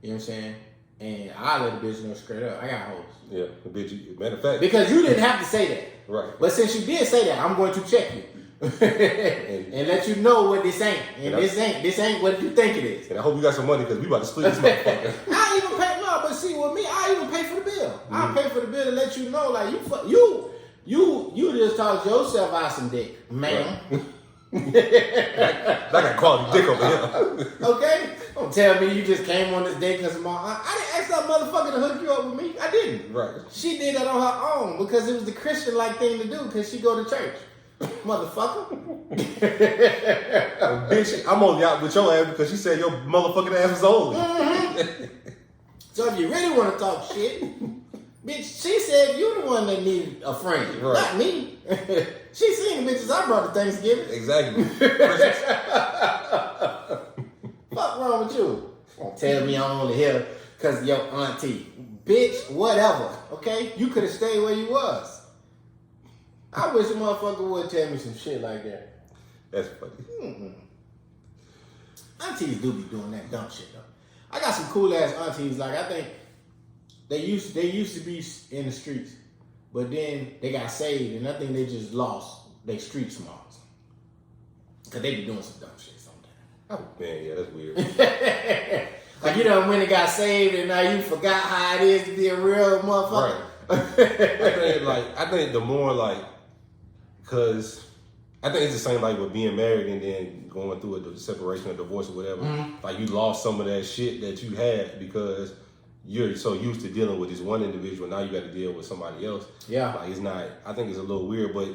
You know what I'm saying? And I let the bitch know straight up. I got hoes. Yeah, the bitch. Matter of fact, because you didn't have to say that. Right. But since you did say that, I'm going to check you and let you know what this ain't. And this ain't what you think it is. And I hope you got some money because we about to split this motherfucker. I even pay but see with me, I even pay for the bill. I pay for the bill to let you know, like you just talked yourself out some dick, ma'am. Right. I got quality dick over here. Okay? Don't tell me you just came on this day because of my aunt. I didn't ask that motherfucker to hook you up with me. I didn't. Right. She did that on her own because it was the Christian-like thing to do because she go to church. Motherfucker. Bitch, I'm only out with your ass because she said your motherfucking ass was old. So if you really want to talk shit, bitch, she said you the one that needed a friend, not me. She seen the bitches I brought to Thanksgiving. Exactly. Fuck wrong with you? Don't tell me I'm only here because of your auntie. Bitch, whatever. Okay? You could have stayed where you was. I wish a motherfucker would tell me some shit like that. That's funny. Aunties do be doing that dumb shit though. I got some cool ass aunties. Like I think they used to be in the streets, but then they got saved, and I think they just lost their street smarts. Cause they be doing some dumb shit sometimes. Oh man, yeah, that's weird. Like you done when they got saved, and now you forgot how it is to be a real motherfucker. Right. I think the more cause I think it's the same like with being married and then going through the separation or divorce or whatever. Like you lost some of that shit that you had because you're so used to dealing with this one individual. Now you got to deal with somebody else. Yeah. Like it's not. I think it's a little weird, but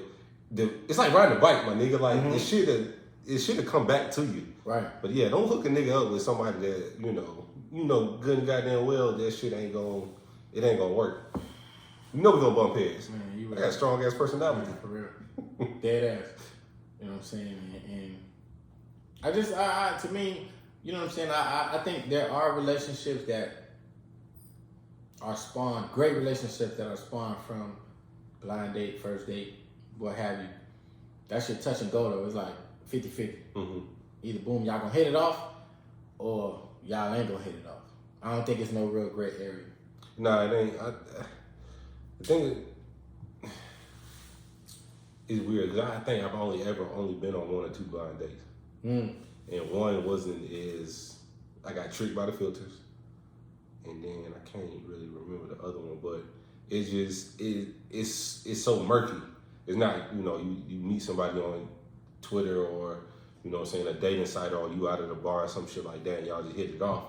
it's like riding a bike, my nigga. Like it should have come back to you. Right. But yeah, don't hook a nigga up with somebody that you know good and goddamn well that shit ain't gonna work. You know we gonna bump heads. Man, I got a strong ass personality. Man, for real. Dead ass. You know what I'm saying? And I to me, you know what I'm saying? I think there are relationships that are spawned, great relationships that are spawned from blind date, first date, what have you. That shit touch and go though. It's like 50-50. Either boom, y'all gonna hit it off, or y'all ain't gonna hit it off. I don't think it's no real great area. Nah, it ain't. The thing is weird because I think I've only been on 1 or 2 blind dates, and one wasn't as I got tricked by the filters, and then I can't really remember the other one, but it's just it's so murky. It's not you meet somebody on Twitter or a dating site or you out at a bar or some shit like that and y'all just hit it off.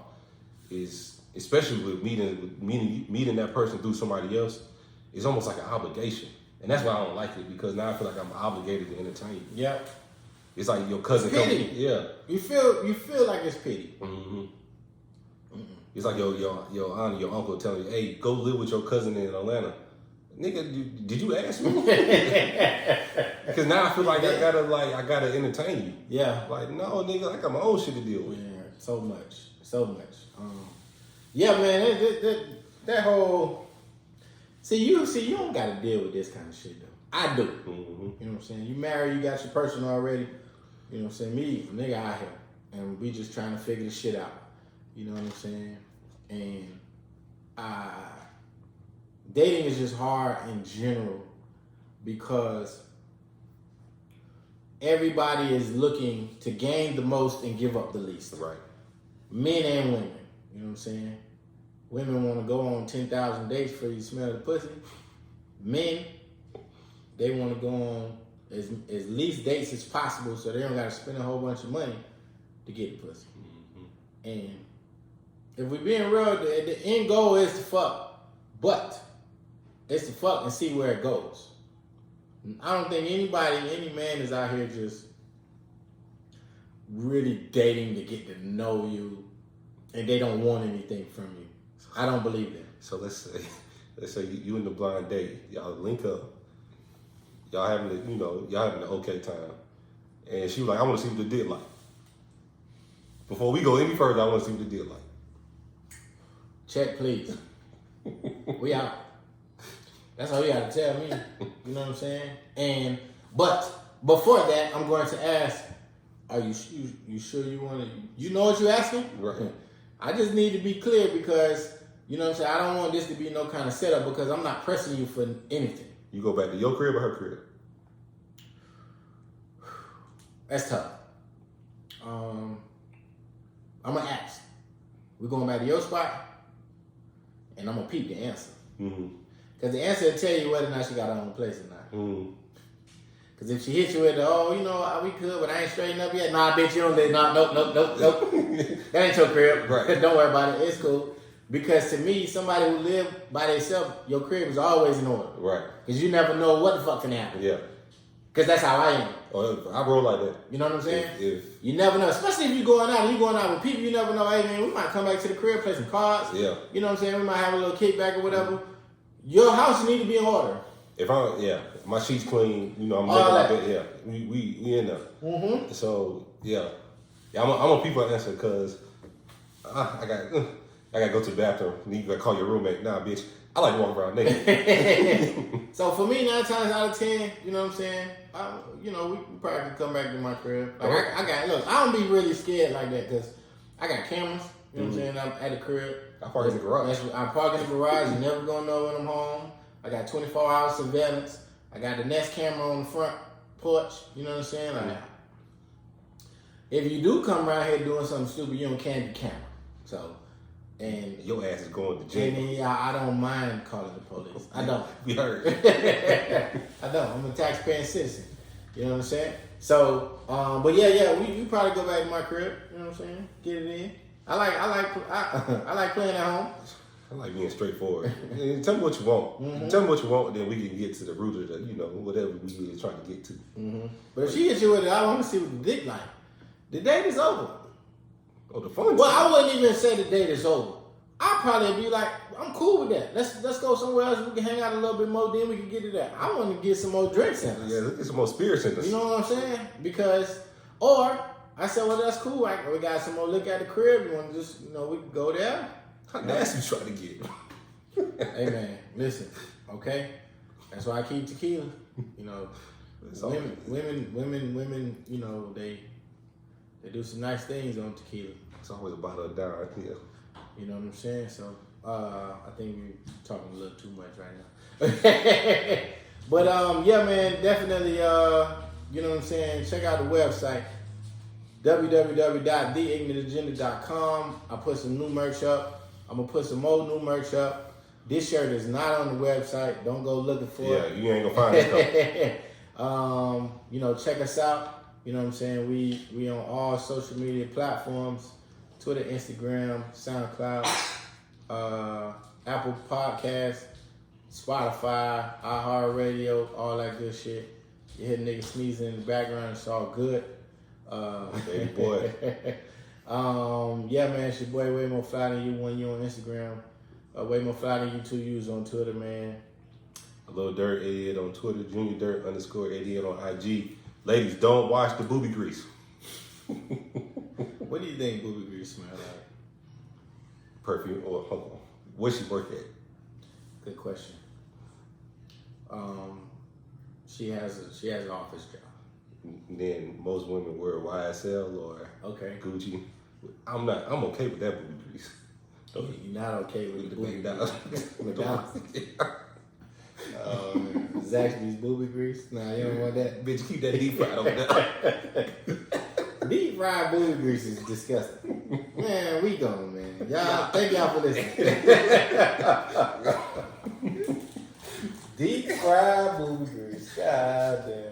Is especially with meeting that person through somebody else. It's almost like an obligation. And that's why I don't like it, because now I feel like I'm obligated to entertain you. Yeah. It's like your cousin coming. Yeah. You feel like it's pity. It's like your aunt or your uncle telling you, hey, go live with your cousin in Atlanta. Nigga, did you ask me? Because now I feel like I gotta entertain you. Yeah. Like, no, nigga, I got my own shit to deal with. Yeah, so much. Yeah, man, that whole you don't gotta deal with this kind of shit though. I do. You know what I'm saying? You married, you got your person already. You know what I'm saying? Me, nigga out here. And we just trying to figure this shit out. You know what I'm saying? And dating is just hard in general because everybody is looking to gain the most and give up the least. Right. Men and women. You know what I'm saying? Women want to go on 10,000 dates before you smell the pussy. Men, they want to go on as least dates as possible so they don't got to spend a whole bunch of money to get the pussy. Mm-hmm. And if we're being real, the end goal is to fuck. But it's to fuck and see where it goes. I don't think any man is out here just really dating to get to know you and they don't want anything from you. I don't believe that. So let's say you and the blind date, y'all link up, y'all having an okay time, and she was like, I want to see what the dick like. Before we go any further, I want to see what the dick like. Check, please. We out. That's all you gotta tell me. You know what I'm saying? But before that, I'm going to ask, are you sure you want to? You know what you're asking? Right. I just need to be clear because, you know what I'm saying, I don't want this to be no kind of setup because I'm not pressing you for anything. You go back to your crib or her crib? That's tough. I'm gonna ask. We're going back to your spot, and I'm gonna peep the answer. Mm-hmm. Because the answer will tell you whether or not she got her own place or not. Mm-hmm. Because if she hits you with the, we could, but I ain't straightened up yet. Nah, bitch, you don't live. Nah, nope. That ain't your crib. Right. Don't worry about it. It's cool. Because to me, somebody who live by themselves, your crib is always in order. Right. Because you never know what the fuck can happen. Yeah. Because that's how I am. Oh, I roll like that. You know what I'm saying? If you never know. Especially if you're going out with people, you never know, hey man, we might come back to the crib, play some cards. Yeah. You know what I'm saying? We might have a little kickback or whatever. Your house need to be in order. If my sheets clean, I'm making my bed. Yeah, we in there. Mm-hmm. So I'm a people answer because I got to go to the bathroom. You got to call your roommate. Nah, bitch, I like to walk around naked. So for me, 9 times out of 10, you know what I'm saying? We probably can come back to my crib. Like I don't be really scared like that because I got cameras. You know what I'm saying? I'm at the crib. I park in the garage. I park in the garage. You're never gonna know when I'm home. I got 24-hour surveillance. I got the Nest camera on the front porch. You know what I'm saying? Like, if you do come around here doing something stupid, you don't carry the camera. So, and your ass is going to jail. And I don't mind calling the police. I don't. You heard? I don't. I'm a taxpaying citizen. You know what I'm saying? So, but we probably go back to my crib. You know what I'm saying? Get it in. I like playing at home. I like being straightforward. Tell me what you want. Mm-hmm. Tell me what you want, then we can get to the root of the, whatever we are trying to get to. Mm-hmm. But if she hits you with it, I want to see what the dick like. The date is over. Oh, the fun. Well, I wouldn't even say the date is over. I'd probably be like, I'm cool with that. Let's go somewhere else. We can hang out a little bit more. Then we can get to that. I want to get some more drinks in us. Yeah, let's get some more spirits in us. You know what I'm saying? Or I said, well, that's cool. We got some more liquor at the crib. You want to just, we can go there. How nasty you trying to get? Hey man, listen, okay? That's why I keep tequila. Women, they do some nice things on tequila. It's always a bottle of down here. You know what I'm saying? So I think we're talking a little too much right now. But man, definitely you know what I'm saying, check out the website. www.theignantagenda.com. I put some new merch up. I'm going to put some more new merch up. This shirt is not on the website. Don't go looking for it. Yeah, you ain't going to find it. Check us out. You know what I'm saying? We on all social media platforms. Twitter, Instagram, SoundCloud, Apple Podcasts, Spotify, iHeartRadio, all that good shit. You hear niggas sneezing in the background. It's all good. Baby boy. Man, it's your boy way more fly than you when you on Instagram. Way more fly than you 2 users on Twitter, man. A little dirt 88 on Twitter, Junior Dirt _88 on IG. Ladies, don't wash the booby grease. What do you think booby grease smell like? Perfume. Or hold on. Where she work at? Good question. She has an office job. Then most women wear YSL or Gucci. I'm okay with that booby grease. You're not okay with the booby McDonald's. McDonald's. Zaxby's booby grease. Nah, you don't want that. Bitch, keep that deep fried over there. Deep fried booby grease is disgusting. Man, we gone, man. Y'all, thank y'all for listening. Deep fried booby grease. God damn.